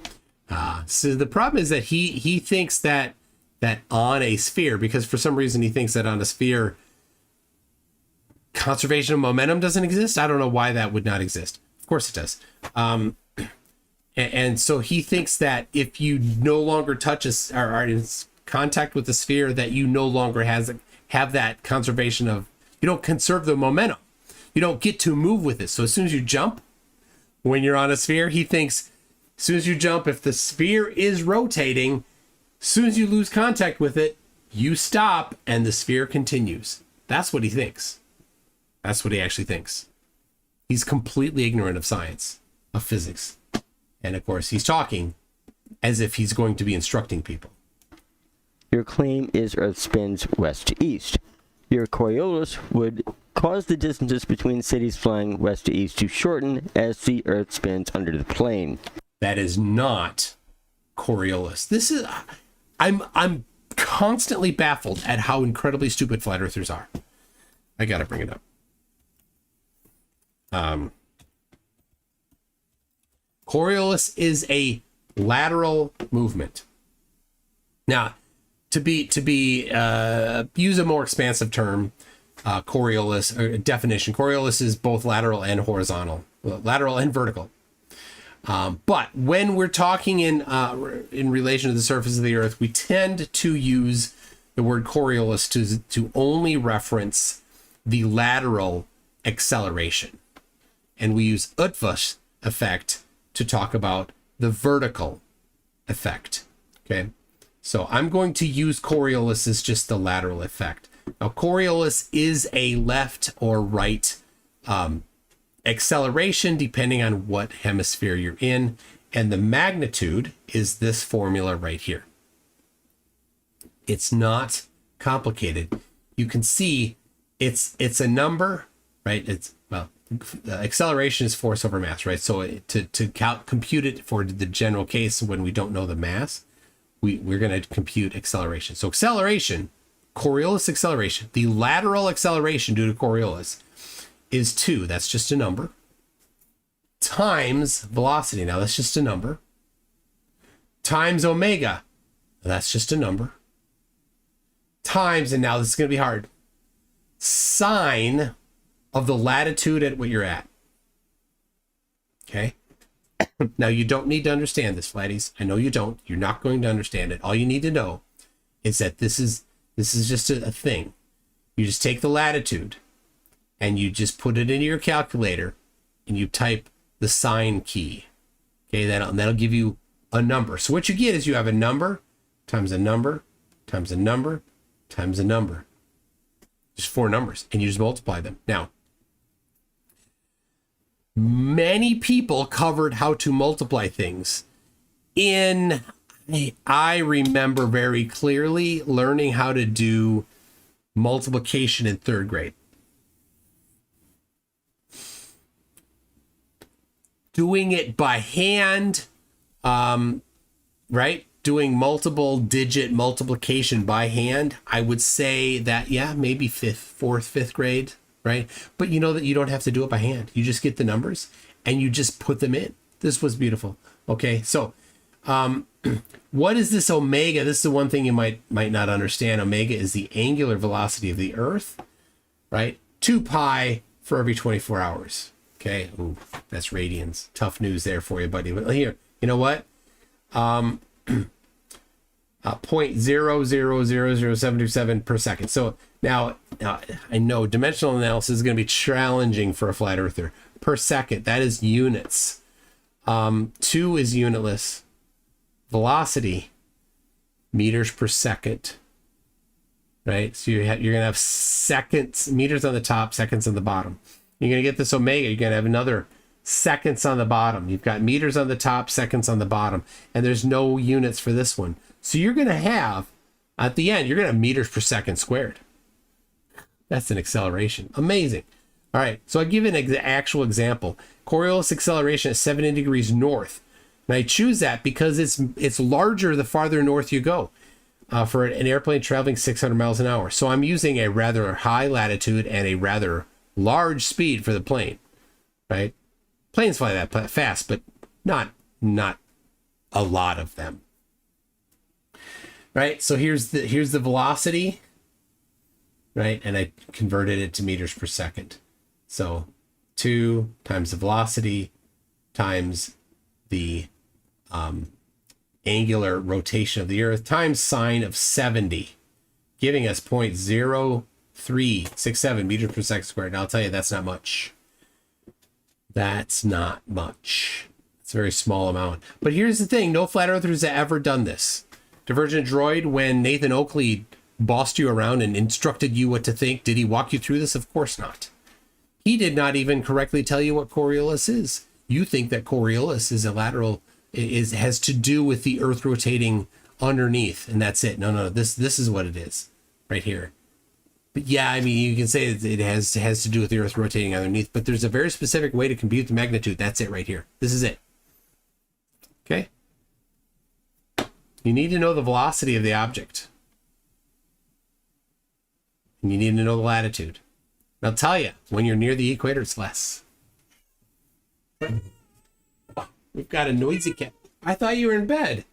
So the problem is that he thinks that on a sphere, because for some reason he thinks that on a sphere, conservation of momentum doesn't exist. I don't know why that would not exist. Of course it does. And so he thinks that if you no longer touch or are in contact with the sphere, that you no longer have that conservation of, you don't conserve the momentum. You don't get to move with it. So as soon as you jump, when you're on a sphere, he thinks as soon as you jump, if the sphere is rotating, as soon as you lose contact with it, you stop and the sphere continues. That's what he thinks. That's what he actually thinks. He's completely ignorant of science, of physics. And of course, he's talking as if he's going to be instructing people. Your claim is Earth spins west to east. Your Coriolis would cause the distances between cities flying west to east to shorten as the Earth spins under the plane. That is not Coriolis. This is, I'm constantly baffled at how incredibly stupid flat earthers are. I gotta bring it up. Coriolis is a lateral movement. Now, to use a more expansive term, Coriolis definition. Coriolis is both lateral and horizontal, lateral and vertical. But when we're talking in relation to the surface of the Earth, we tend to use the word Coriolis to only reference the lateral acceleration, and we use Utva's effect to talk about the vertical effect. Okay, so I'm going to use Coriolis as just the lateral effect. Now, Coriolis is a left or right acceleration depending on what hemisphere you're in, and the magnitude is this formula right here. It's not complicated. You can see it's a number, right? It's, well, acceleration is force over mass, right? So to compute it for the general case when we don't know the mass, we're going to compute acceleration. So acceleration, Coriolis acceleration, the lateral acceleration due to Coriolis is 2, that's just a number, times velocity, now that's just a number, times omega, that's just a number, times, and now this is going to be hard, sine of the latitude at what you're at. Okay? Now, you don't need to understand this, flatties. I know you don't. You're not going to understand it. All you need to know is that this is just a thing. You just take the latitude and you just put it into your calculator and you type the sine key. Okay, that'll give you a number. So what you get is you have a number times a number times a number times a number. Just 4 numbers, and you just multiply them. Now, many people covered how to multiply things. I remember very clearly learning how to do multiplication in 3rd grade. Doing it by hand, right? Doing multiple digit multiplication by hand. I would say that, yeah, maybe 5th grade, right? But you know that you don't have to do it by hand. You just get the numbers and you just put them in. This was beautiful. Okay, so what is this omega? This is the one thing you might not understand. Omega is the angular velocity of the Earth, right? 2 pi for every 24 hours. Okay, ooh, that's radians. Tough news there for you, buddy. But here, you know what? 0.00002727 per second. So now I know dimensional analysis is going to be challenging for a flat earther. Per second, that is units. 2 is unitless. Velocity, meters per second. Right? So you're going to have seconds, meters on the top, seconds on the bottom. You're going to get this omega. You're going to have another seconds on the bottom. You've got meters on the top, seconds on the bottom. And there's no units for this one. So you're going to have, at the end, you're going to have meters per second squared. That's an acceleration. Amazing. All right, so I'll give you an actual example. Coriolis acceleration at 70 degrees north. And I choose that because it's larger the farther north you go for an airplane traveling 600 miles an hour. So I'm using a rather high latitude and a rather large speed for the plane, right? Planes fly that fast, but not a lot of them. Right, so here's the velocity, right? And I converted it to meters per second. So 2 times the velocity times the angular rotation of the Earth times sine of 70, giving us 0.0367 meters per second squared. And I'll tell you, that's not much. That's not much. It's a very small amount. But here's the thing. No flat earthers have ever done this. Divergent Droid, when Nathan Oakley bossed you around and instructed you what to think, did he walk you through this? Of course not. He did not even correctly tell you what Coriolis is. You think that Coriolis is a lateral, has to do with the Earth rotating underneath, and that's it. No, this is what it is right here. But yeah, I mean, you can say it has to do with the Earth rotating underneath, but there's a very specific way to compute the magnitude. That's it right here. This is it. Okay? You need to know the velocity of the object. And you need to know the latitude. And I'll tell you, when you're near the equator, it's less. We've got a noisy cat. I thought you were in bed.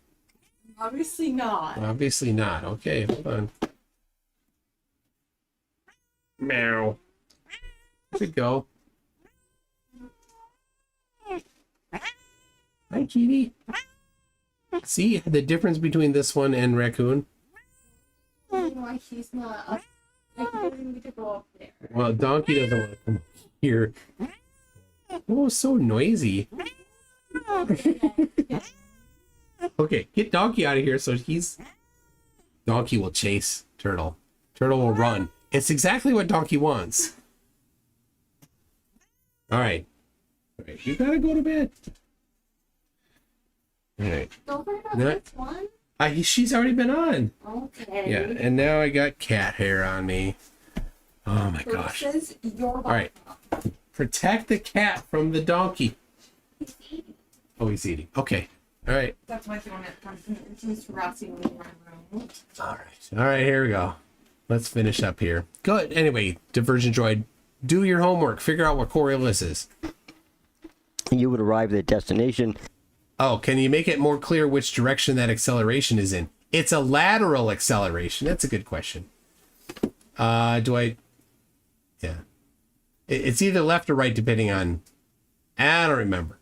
Obviously not. Obviously not. Okay, hold on. Meow. Good go. Hi, Kitty. See the difference between this one and raccoon? Why she's not up. I don't need to go up there. Well, Donkey doesn't want to come here. Oh, so noisy. Okay, get Donkey out of here so Donkey will chase Turtle. Turtle will run. It's exactly what Donkey wants. All right. All right, you gotta go to bed. All right. Don't forget about this one. She's already been on. Okay. Yeah, and now I got cat hair on me. Oh my gosh. Says your All right. Protect the cat from the donkey. He's eating. Oh, he's eating. Okay. All right. That's why she wanted to come. She's harassing me in my room. All right, here we go. Let's finish up here. Good. Anyway, Divergent Droid, do your homework. Figure out what Coriolis is. You would arrive at a destination. Oh, can you make it more clear which direction that acceleration is in? It's a lateral acceleration. That's a good question. Yeah. It's either left or right, depending on... I don't remember.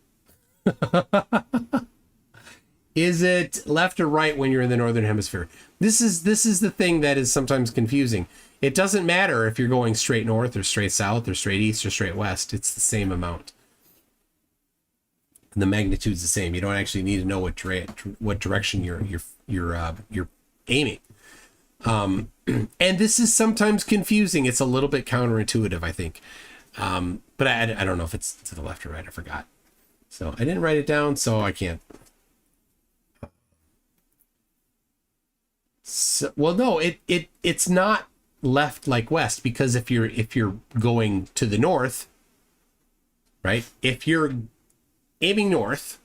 Is it left or right when you're in the northern hemisphere? This is the thing that is sometimes confusing. It doesn't matter if you're going straight north or straight south or straight east or straight west. It's the same amount. The magnitude's the same. You don't actually need to know what direction you're aiming. And this is sometimes confusing. It's a little bit counterintuitive, I think. But I don't know if it's to the left or right. I forgot. So I didn't write it down, so I can't. So, well, no, it's not left like west, because if you're going to the north, right? If you're aiming north,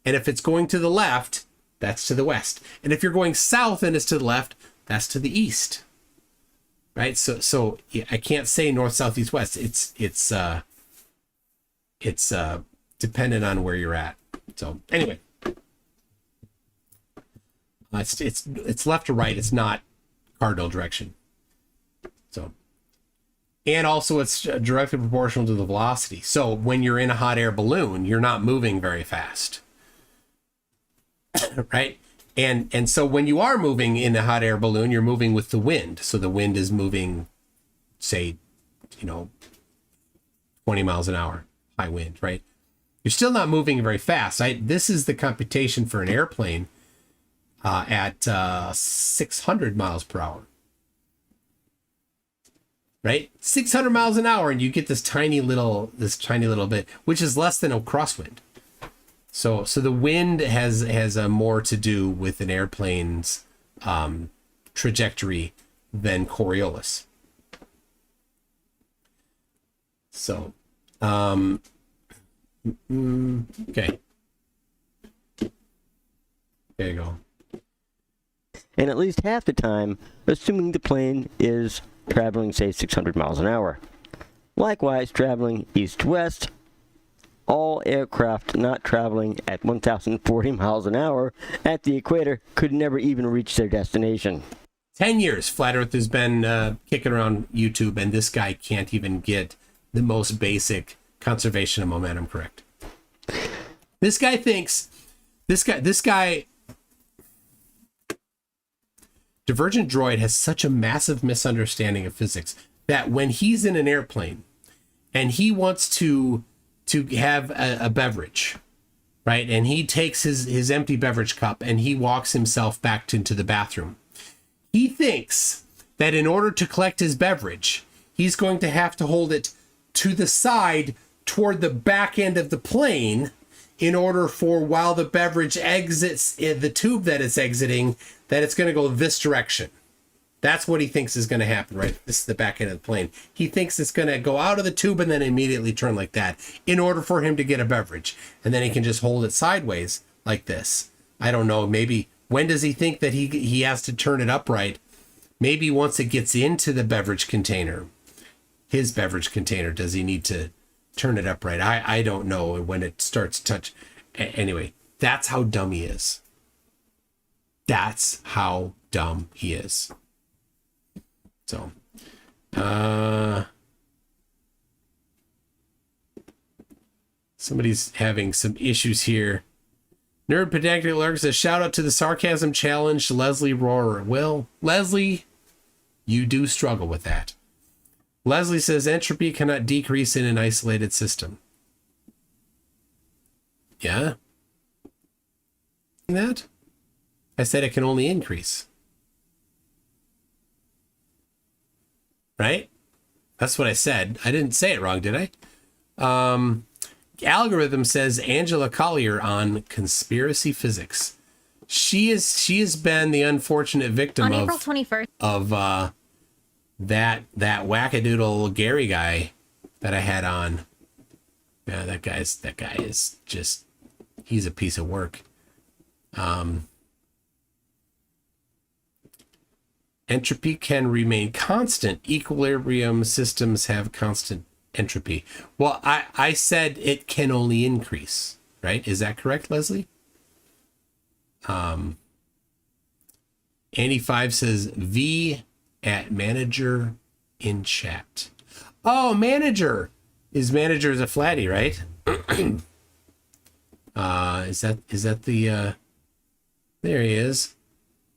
and if it's going to the left, that's to the west. And if you're going south and it's to the left, that's to the east. Right? So yeah, I can't say north, south, east, west. It's dependent on where you're at. So anyway, it's left or right. It's not cardinal direction. So, and also it's directly proportional to the velocity. So when you're in a hot air balloon, you're not moving very fast, right? And so when you are moving in a hot air balloon, you're moving with the wind. So the wind is moving, say, 20 miles an hour, high wind, right? You're still not moving very fast. This is the computation for an airplane at 600 miles per hour. Right? 600 miles an hour, and you get this tiny little bit, which is less than a crosswind. So the wind has more to do with an airplane's trajectory than Coriolis. So, okay. There you go. And at least half the time, assuming the plane is traveling, say, 600 miles an hour. Likewise, traveling east to west, all aircraft not traveling at 1,040 miles an hour at the equator could never even reach their destination. 10 years Flat Earth has been kicking around YouTube, and this guy can't even get the most basic conservation of momentum correct. This guy Divergent Droid has such a massive misunderstanding of physics that when he's in an airplane and he wants to have a beverage, right? And he takes his empty beverage cup and he walks himself back into the bathroom. He thinks that in order to collect his beverage, he's going to have to hold it to the side toward the back end of the plane in order for, while the beverage exits in the tube that it's exiting, that it's going to go this direction. That's what he thinks is going to happen, right? This is the back end of the plane. He thinks it's going to go out of the tube and then immediately turn like that in order for him to get a beverage. And then he can just hold it sideways like this. I don't know. Maybe when does he think that he has to turn it upright? Maybe once it gets into the beverage container, his beverage container, does he need to turn it upright? I don't know when it starts to touch. Anyway, that's how dumb he is. That's how dumb he is. So, somebody's having some issues here. Nerd Pedantic Lurk says, shout out to the sarcasm challenge, Leslie Rohrer. Well, Leslie, you do struggle with that. Leslie says, entropy cannot decrease in an isolated system. Yeah? That? I said it can only increase. Right? That's what I said. I didn't say it wrong, did I? Algorithm says Angela Collier on conspiracy physics. She has been the unfortunate victim on April 21st of that wackadoodle Gary guy that I had on. Yeah, that guy is just, he's a piece of work. Entropy can remain constant. Equilibrium systems have constant entropy. Well, I said it can only increase, right? Is that correct, Leslie? Andy5 says V at manager in chat. Oh, manager. Is manager is a flatty, right? Is that the there he is.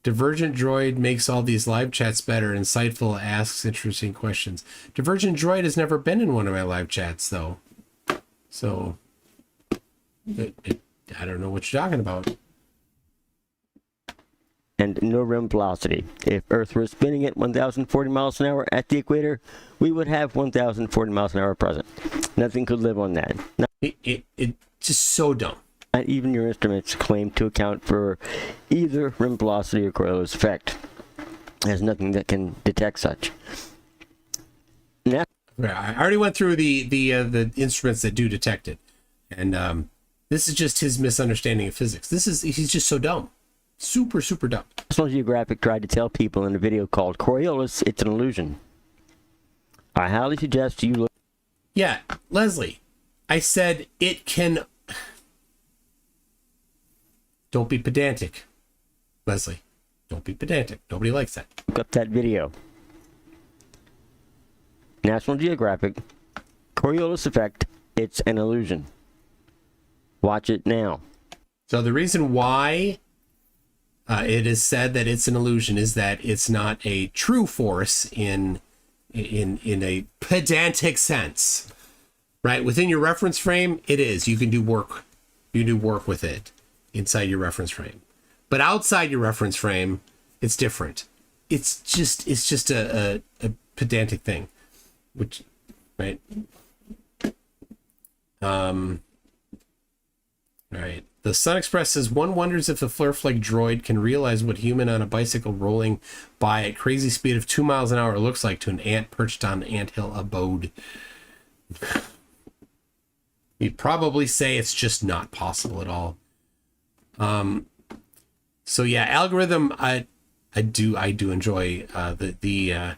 Divergent Droid makes all these live chats better. Insightful, asks interesting questions. Divergent Droid has never been in one of my live chats, though. So, I don't know what you're talking about. And no rim velocity. If Earth were spinning at 1,040 miles an hour at the equator, we would have 1,040 miles an hour present. Nothing could live on that. It just so dumb. Not even your instruments claim to account for either rim velocity or Coriolis effect. There's nothing that can detect such. Now, I already went through the instruments that do detect it, and this is just his misunderstanding of physics. He's just so dumb, super dumb. National Geographic tried to tell people in a video called Coriolis, it's an illusion. I highly suggest you look. Yeah, Leslie, I said it can. Don't be pedantic, Leslie. Don't be pedantic. Nobody likes that. Look up that video. National Geographic, Coriolis effect, it's an illusion. Watch it now. So the reason why it is said that it's an illusion is that it's not a true force in a pedantic sense, right? Within your reference frame, it is. You can do work. You can do work with it inside your reference frame, but outside your reference frame, it's different. It's just a pedantic thing, which, right? All right. The Sun Express says, one wonders if the Flerf-like droid can realize what human on a bicycle rolling by at crazy speed of 2 miles an hour looks like to an ant perched on an anthill abode. You'd probably say it's just not possible at all. So yeah, algorithm, I do enjoy the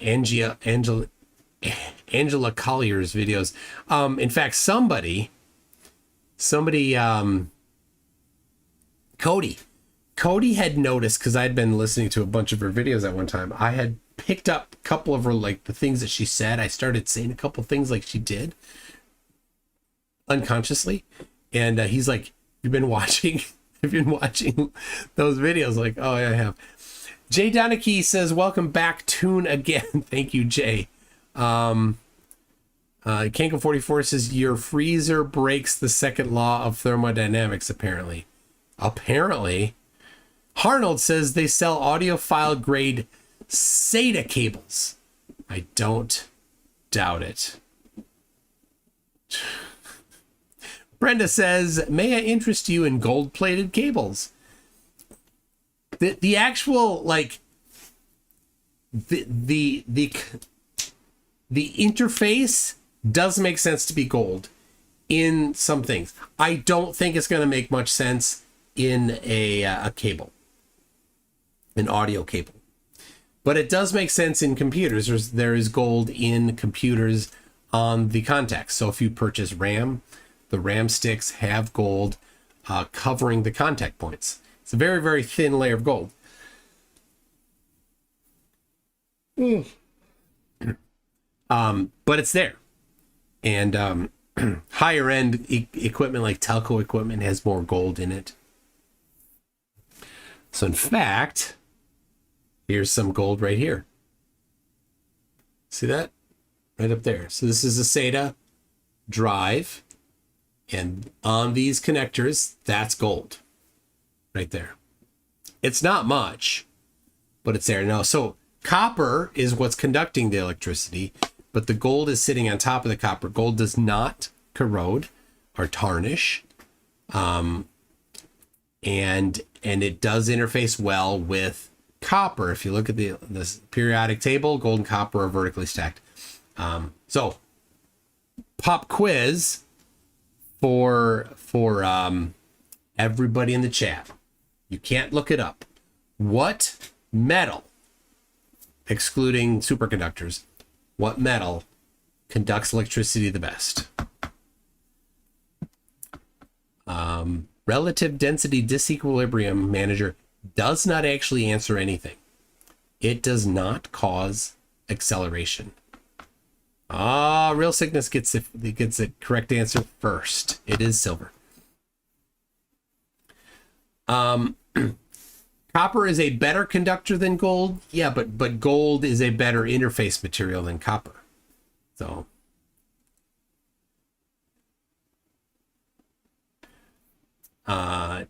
Angela Collier's videos. In fact, somebody Cody had noticed, because I'd been listening to a bunch of her videos at one time. I had picked up a couple of her, like, the things that she said. I started saying a couple things like she did unconsciously, and he's like, you've been watching those videos? Like, oh yeah, I have. Jay Donachie says, welcome back, Toon again. Thank you, Jay. Kanko44 says, your freezer breaks the second law of thermodynamics, apparently. Harnold says they sell audiophile grade SATA cables. I don't doubt it. Brenda says, may I interest you in gold-plated cables? The actual, like, the interface does make sense to be gold in some things. I don't think it's going to make much sense in a cable, an audio cable. But it does make sense in computers. There is gold in computers on the contacts. So if you purchase RAM, the RAM sticks have gold covering the contact points. It's a very, very thin layer of gold. But it's there. And higher end equipment like telco equipment has more gold in it. So in fact, here's some gold right here. See that? Right up there. So this is a SATA drive. And on these connectors, that's gold. Right there. It's not much, but it's there. Now, so copper is what's conducting the electricity, but the gold is sitting on top of the copper. Gold does not corrode or tarnish. And it does interface well with copper. If you look at this periodic table, gold and copper are vertically stacked. So pop quiz for Everybody in the chat. You can't look it up. What metal, excluding superconductors, what metal conducts electricity the best? Relative density disequilibrium manager does not actually answer anything. It does not cause acceleration. Real sickness gets the correct answer first. It is silver. Copper is a better conductor than gold. Yeah, but gold is a better interface material than copper. So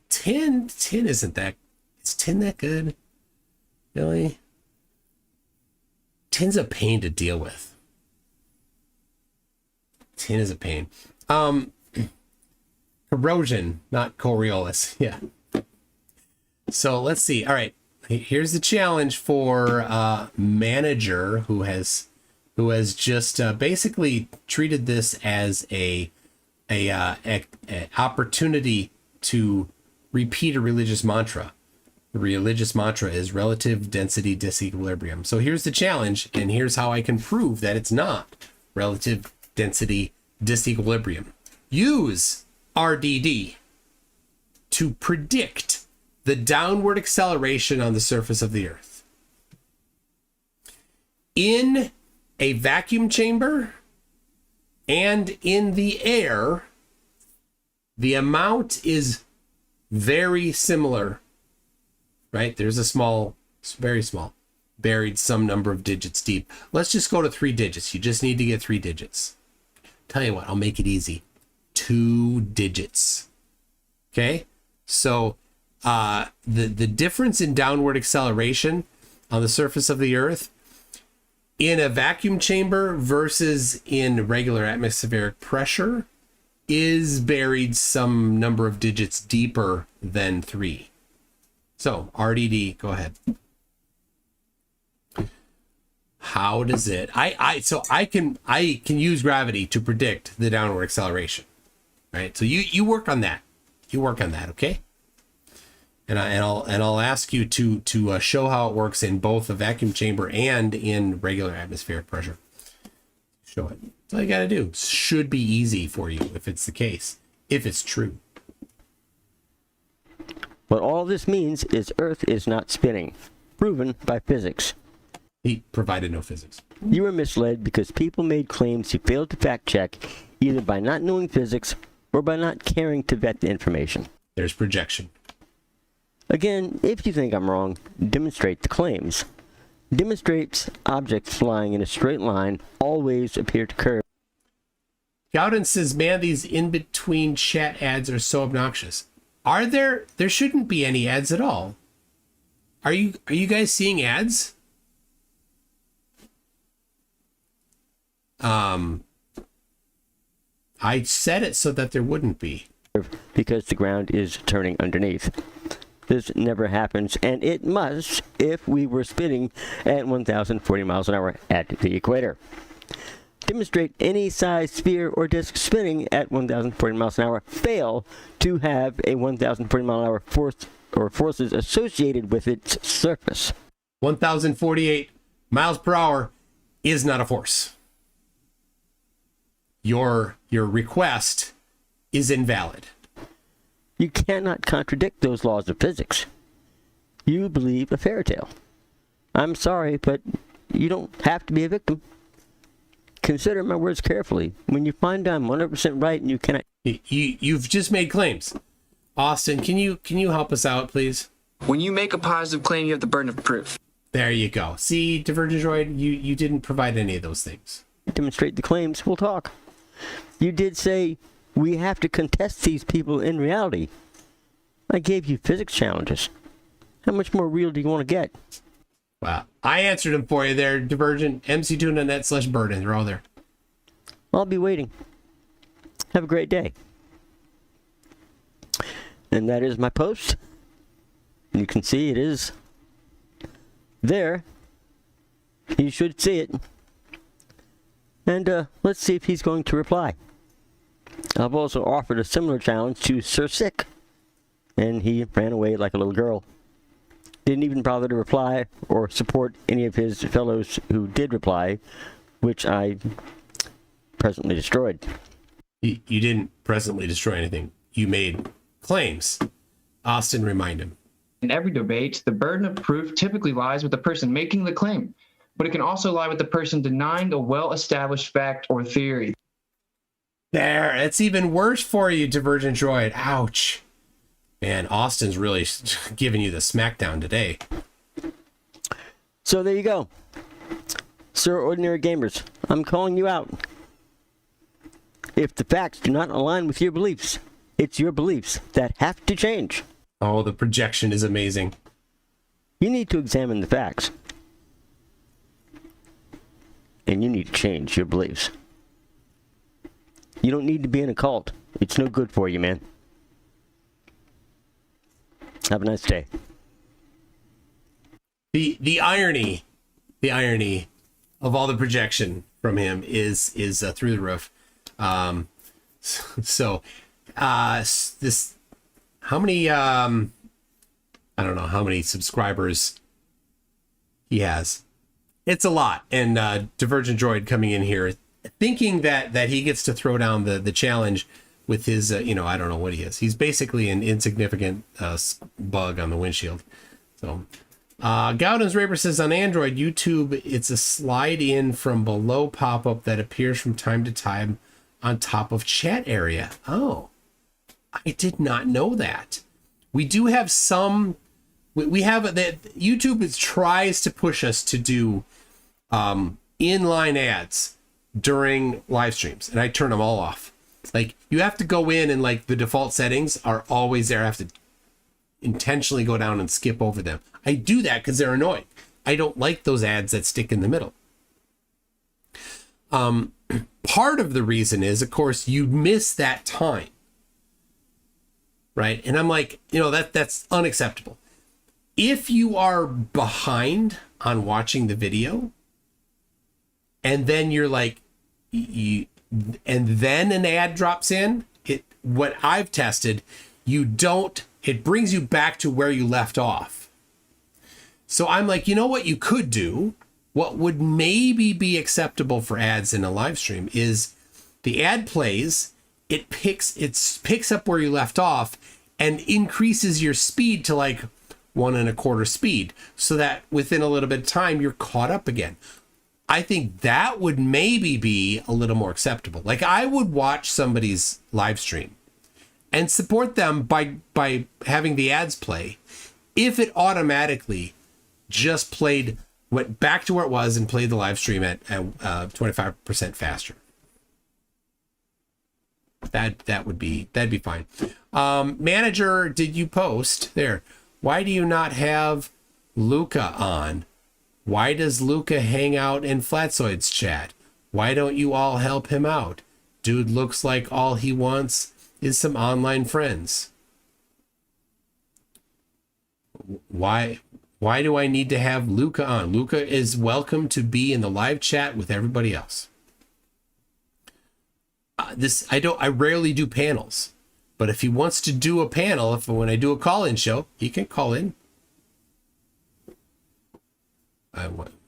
tin isn't that, is tin that good? Really? Tin's a pain to deal with. Tin is a pain. Corrosion, not Coriolis. Yeah. So let's see. All right. Here's the challenge for manager who has just basically treated this as a opportunity to repeat a religious mantra. The religious mantra is relative density disequilibrium. So here's the challenge, and here's how I can prove that it's not relative density disequilibrium. Use RDD to predict the downward acceleration on the surface of the Earth. In a vacuum chamber and in the air, the amount is very similar, right? There's a small, very small, buried some number of digits deep. Let's just go to 3 digits. You just need to get 3 digits. Tell you what, I'll make it easy. 2 digits. Okay? So the difference in downward acceleration on the surface of the Earth in a vacuum chamber versus in regular atmospheric pressure is buried some number of digits deeper than 3. So RDD, go ahead. How does it? I can use gravity to predict the downward acceleration, right? So you work on that. You work on that, okay? And I'll ask you to show how it works in both a vacuum chamber and in regular atmospheric pressure. Show it. That's all you got to do. Should be easy for you if it's the case, if it's true. What all this means is Earth is not spinning, proven by physics. He provided no physics. You were misled because people made claims you failed to fact check, either by not knowing physics or by not caring to vet the information. There's projection. Again, if you think I'm wrong, demonstrate the claims. Demonstrates objects flying in a straight line always appear to curve. Gowden says, man, these in-between chat ads are so obnoxious. Are there? There shouldn't be any ads at all. Are you guys seeing ads? I said it so that there wouldn't be. Because the ground is turning underneath. This never happens, and it must if we were spinning at 1,040 miles an hour at the equator. Demonstrate any size sphere or disk spinning at 1,040 miles an hour fail to have a 1,040 mile an hour force or forces associated with its surface. 1,048 miles per hour is not a force. Your request is invalid. You cannot contradict those laws of physics. You believe a fairy tale. I'm sorry, but you don't have to be a victim. Consider my words carefully. When you find I'm 100% right and you cannot... You've just made claims. Austin, can you help us out, please? When you make a positive claim, you have the burden of proof. There you go. See, Divergent Droid, you didn't provide any of those things. Demonstrate the claims, we'll talk. You did say we have to contest these people in reality. I gave you physics challenges. How much more real do you want to get? Wow. I answered them for you there, Divergent. MCToon.net/burden. They're all there. I'll be waiting. Have a great day. And that is my post. You can see it is there. You should see it. And let's see if he's going to reply. I've also offered a similar challenge to Sir Sick. and he ran away like a little girl. Didn't even bother to reply or support any of his fellows who did reply, which I presently destroyed. You didn't presently destroy anything. You made claims. Austin, remind him. In every debate, the burden of proof typically lies with the person making the claim, but it can also lie with the person denying a well-established fact or theory. There, it's even worse for you, Divergent Droid. Ouch. Man, Austin's really giving you the smackdown today. So there you go. Sir Ordinary Gamers, I'm calling you out. If the facts do not align with your beliefs, it's your beliefs that have to change. Oh, the projection is amazing. You need to examine the facts. And you need to change your beliefs. You don't need to be in a cult. It's no good for you, man. Have a nice day. The irony of all the projection from him is through the roof. This, how many I don't know how many subscribers he has. It's a lot. And Divergent Droid coming in here thinking that he gets to throw down the challenge with his I don't know what he is. He's basically an insignificant bug on the windshield. So Gowden's Raper says on Android, YouTube, it's a slide in from below pop-up that appears from time to time on top of chat area. Oh, I did not know that. We do have some, we have that YouTube tries to push us to do inline ads during live streams, and I turn them all off. Like, you have to go in and like the default settings are always there. I have to intentionally go down and skip over them. I do that because they're annoying. I don't like those ads that stick in the middle. Part of the reason is, of course, you miss that time, right? And I'm like, that's unacceptable. If you are behind on watching the video, and then you're like, and then an ad drops in, what I've tested, it brings you back to where you left off. So I'm like, you know what you could do? What would maybe be acceptable for ads in a live stream is the ad plays, it picks up where you left off and increases your speed to like 1 1/4 speed, so that within a little bit of time you're caught up again. I think that would maybe be a little more acceptable. Like, I would watch somebody's live stream and support them by having the ads play if it automatically just went back to where it was and played the live stream at 25% faster. That'd be fine. Manager, did you post there? Why do you not have Luca on? Why does Luca hang out in Flatzoid's chat? Why don't you all help him out? Dude looks like all he wants is some online friends. Why do I need to have Luca on? Luca is welcome to be in the live chat with everybody else. I rarely do panels, but if he wants to do a panel, when I do a call-in show, he can call in.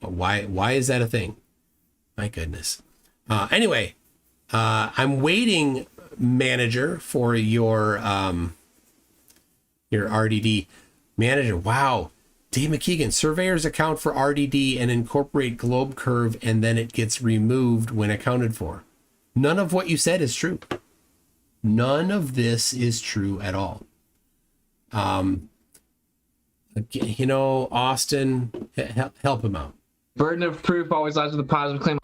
Why is that a thing? My goodness. Anyway, I'm waiting, manager, for your RDD. Manager, wow. Dave McKeegan, surveyors account for RDD and incorporate globe curve, and then it gets removed when accounted for. None of what you said is true. None of this is true at all. Austin, help him out. Burden of proof always lies with a positive claim.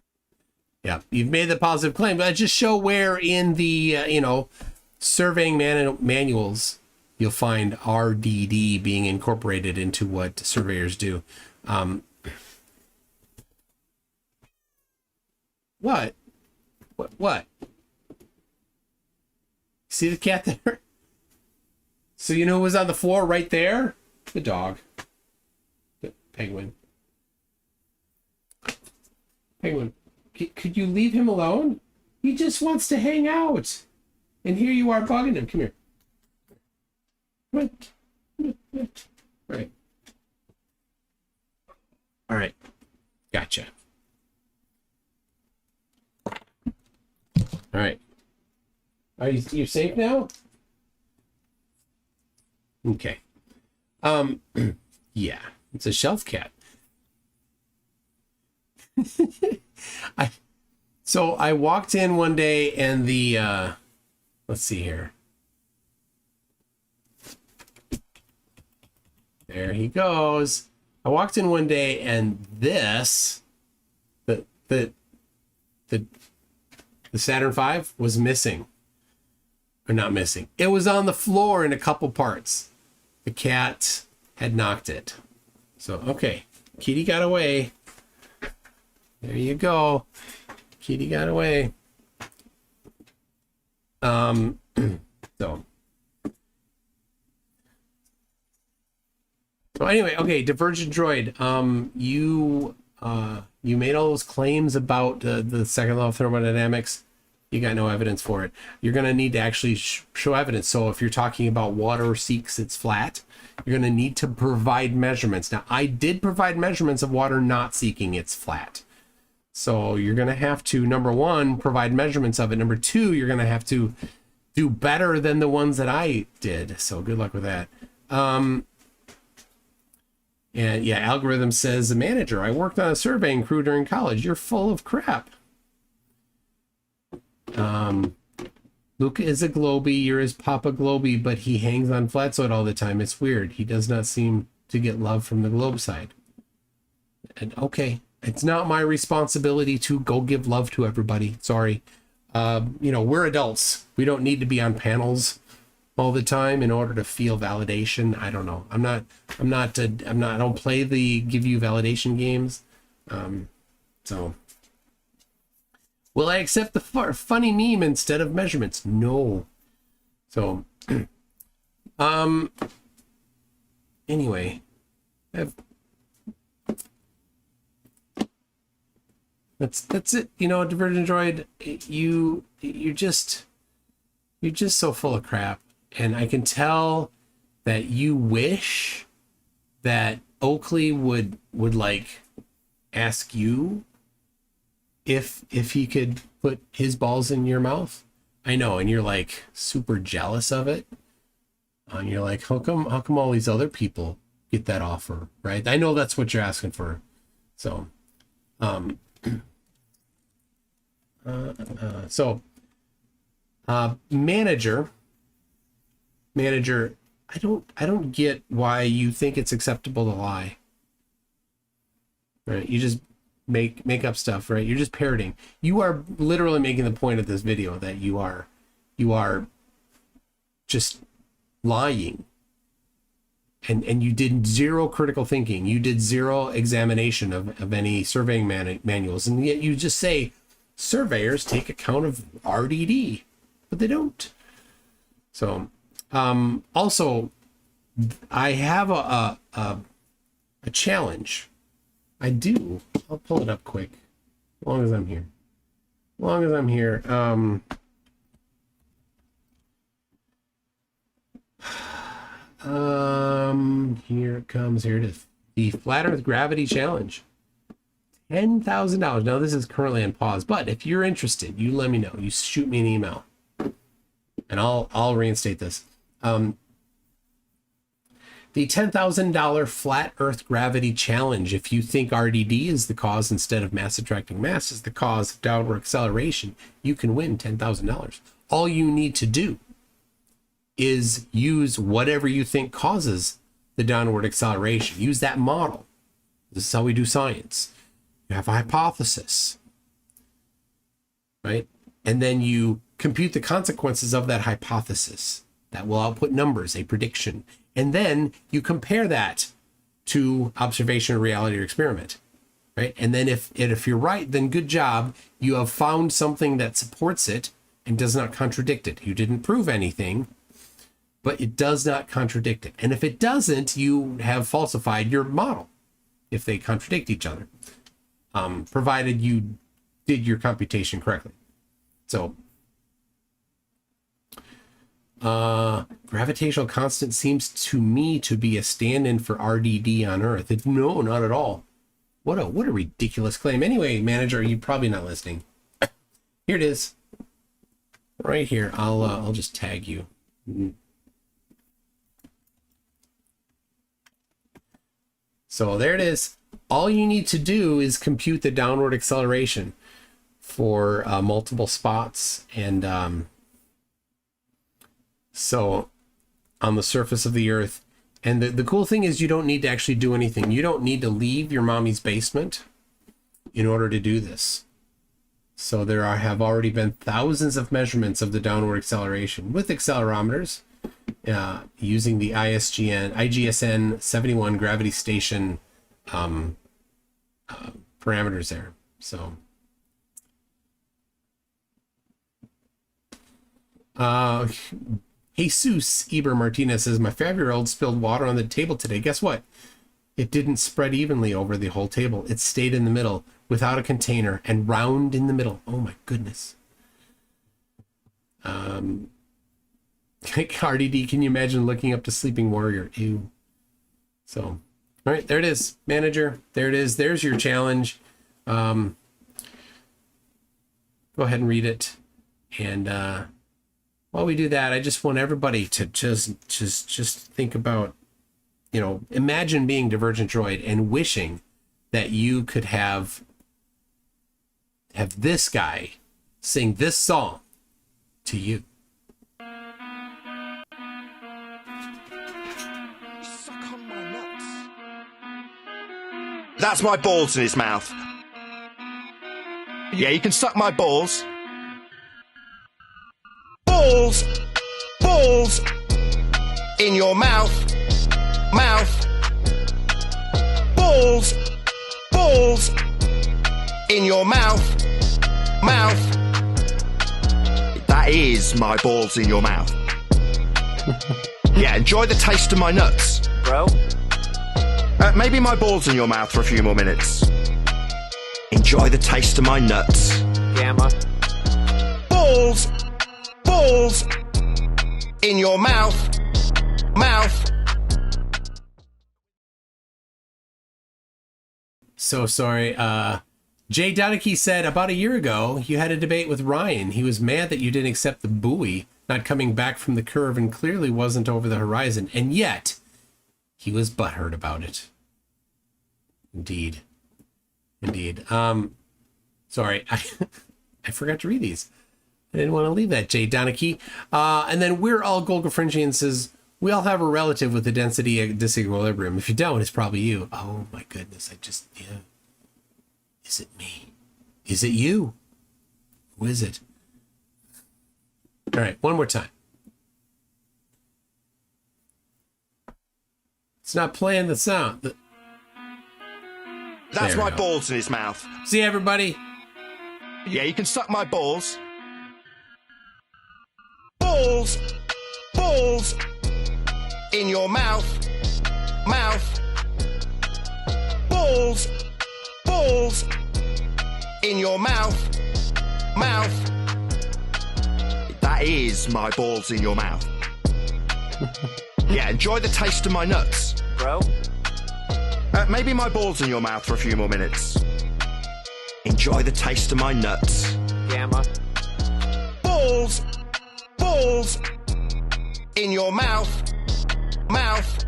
Yeah, you've made the positive claim, but just show where in the surveying manuals you'll find RDD being incorporated into what surveyors do. What? See the cat there? So you know who was on the floor right there? The dog. The penguin. Penguin. Could you leave him alone? He just wants to hang out. And here you are bugging him. Come here. What? Right. All right. Gotcha. All right. Are you safe now? Okay. Yeah, it's a shelf cat. I walked in one day and the let's see here. There he goes. I walked in one day and this the Saturn V was missing. Or not missing. It was on the floor in a couple parts. The cat had knocked it. So, okay. Kitty got away. There you go. Kitty got away. So anyway, okay, Divergent Droid. You made all those claims about the second law of thermodynamics. You got no evidence for it. You're going to need to actually show evidence. So if you're talking about water seeks its flat, you're going to need to provide measurements. Now, I did provide measurements of water not seeking its flat. So you're going to have to, number one, provide measurements of it. Number two, you're going to have to do better than the ones that I did. So good luck with that. And yeah, algorithm says, the manager, I worked on a surveying crew during college. You're full of crap. Luca is a Globy, you're his Papa Globy, but he hangs on Flatsoid all the time. It's weird. He does not seem to get love from the Globe side. And okay, it's not my responsibility to go give love to everybody. Sorry. We're adults. We don't need to be on panels all the time in order to feel validation. I don't know. I don't play the give you validation games. So will I accept the funny meme instead of measurements? No. So, anyway, that's it. Divergent Droid, you're just so full of crap, and I can tell that you wish that Oakley would like ask you if he could put his balls in your mouth. I know, and you're like super jealous of it. And you're like, how come all these other people get that offer, right? I know that's what you're asking for. So, manager, I don't get why you think it's acceptable to lie. Right? You just make up stuff, right? You're just parroting. You are literally making the point of this video that you are just lying. And you did zero critical thinking. You did zero examination of any surveying manuals. And yet you just say surveyors take account of RDD, but they don't. So, also, I have a challenge. I do. I'll pull it up quick. As long as I'm here. Here it comes. Here it is. The Flat Earth Gravity Challenge. $10,000. Now, this is currently on pause, but if you're interested, you let me know. You shoot me an email, and I'll reinstate this. The $10,000 Flat Earth Gravity Challenge. If you think RDD is the cause instead of mass attracting mass is the cause of downward acceleration, you can win $10,000. All you need to do is use whatever you think causes the downward acceleration. Use that model. This is how we do science. You have a hypothesis, right? And then you compute the consequences of that hypothesis. That will output numbers, a prediction. And then you compare that to observation, reality, or experiment, right? And then if you're right, then good job. You have found something that supports it and does not contradict it. You didn't prove anything, but it does not contradict it. And if it doesn't, you have falsified your model if they contradict each other, provided you did your computation correctly. So Gravitational constant seems to me to be a stand-in for RDD on Earth. No, not at all. What a ridiculous claim. Anyway, manager, you're probably not listening. Here it is. Right here. I'll just tag you. So there it is. All you need to do is compute the downward acceleration for multiple spots, and so on the surface of the Earth. And the cool thing is you don't need to actually do anything. You don't need to leave your mommy's basement in order to do this. So there have already been thousands of measurements of the downward acceleration with accelerometers using the IGSN 71 gravity station parameters there. So Jesus Eber Martinez says, my 5-year-old spilled water on the table today. Guess what? It didn't spread evenly over the whole table. It stayed in the middle without a container and round in the middle. Oh my goodness. RDD, can you imagine looking up to Sleeping Warrior? Ew. So, all right, there it is, manager. There it is. There's your challenge. Go ahead and read it. And while we do that, I just want everybody to just think about, you know, imagine being Divergent Droid and wishing that you could have this guy sing this song to you. Suck on my nuts. That's my balls in his mouth. Yeah, you can suck my balls. Balls, balls in your mouth, mouth. Balls, balls in your mouth, mouth. That is my balls in your mouth. Yeah, enjoy the taste of my nuts, bro. Maybe my balls in your mouth for a few more minutes. Enjoy the taste of my nuts. Gamma. Balls, balls in your mouth, mouth. So sorry. Jay Donachie said about a year ago you had a debate with Ryan. He was mad that you didn't accept the buoy not coming back from the curve and clearly wasn't over the horizon, and yet he was butthurt about it. Indeed. Sorry, I forgot to read these. I didn't want to leave that, Jay Donachie. And then We're All Golgafringian says, we all have a relative with a density disequilibrium. If you don't, it's probably you. Oh my goodness, yeah. Is it me? Is it you? Who is it? All right, one more time. It's not playing the sound. That's my balls in his mouth. See everybody? Yeah, you can suck my balls. Balls, balls in your mouth, mouth. Balls, balls in your mouth, mouth. That is my balls in your mouth. Yeah, enjoy the taste of my nuts, bro. Maybe my balls in your mouth for a few more minutes. Enjoy the taste of my nuts. Gamma. Balls, balls in your mouth, mouth.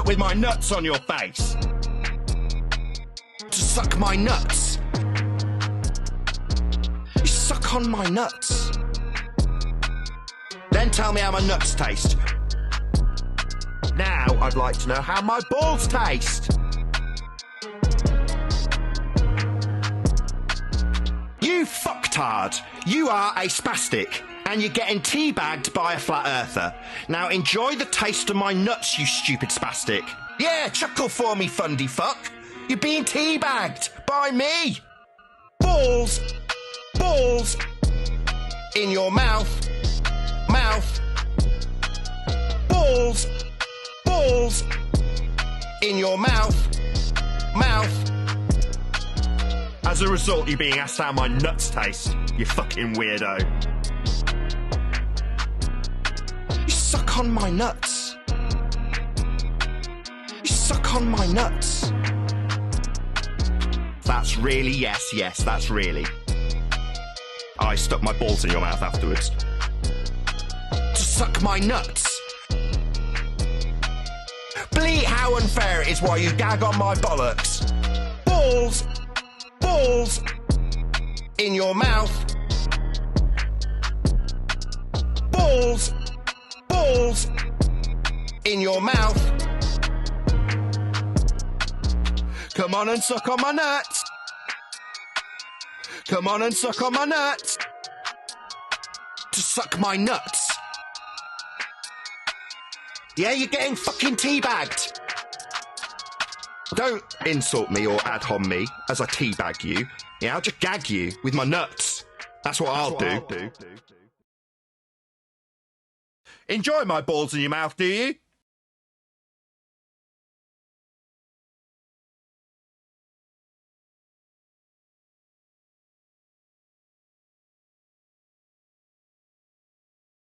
With my nuts on your face. To suck my nuts. You suck on my nuts. Then tell me how my nuts taste. Now I'd like to know how my balls taste. You fucktard. You are a spastic. And you're getting teabagged by a flat earther. Now enjoy the taste of my nuts, you stupid spastic. Yeah, chuckle for me, fundy fuck. You're being teabagged by me. Balls, balls in your mouth, mouth. Balls, balls in your mouth, mouth. As a result, you're being asked how my nuts taste, you fucking weirdo. You suck on my nuts. You suck on my nuts. That's really, yes, that's really. I stuck my balls in your mouth afterwards. To suck my nuts. Bleat how unfair it is while you gag on my bollocks. Balls in your mouth. Balls in your mouth. Come on and suck on my nuts. Come on and suck on my nuts. To suck my nuts. Yeah, you're getting fucking teabagged. Don't insult me or ad hom me as I teabag you. Yeah, I'll just gag you with my nuts. That's what I'll do. Enjoy my balls in your mouth, do you?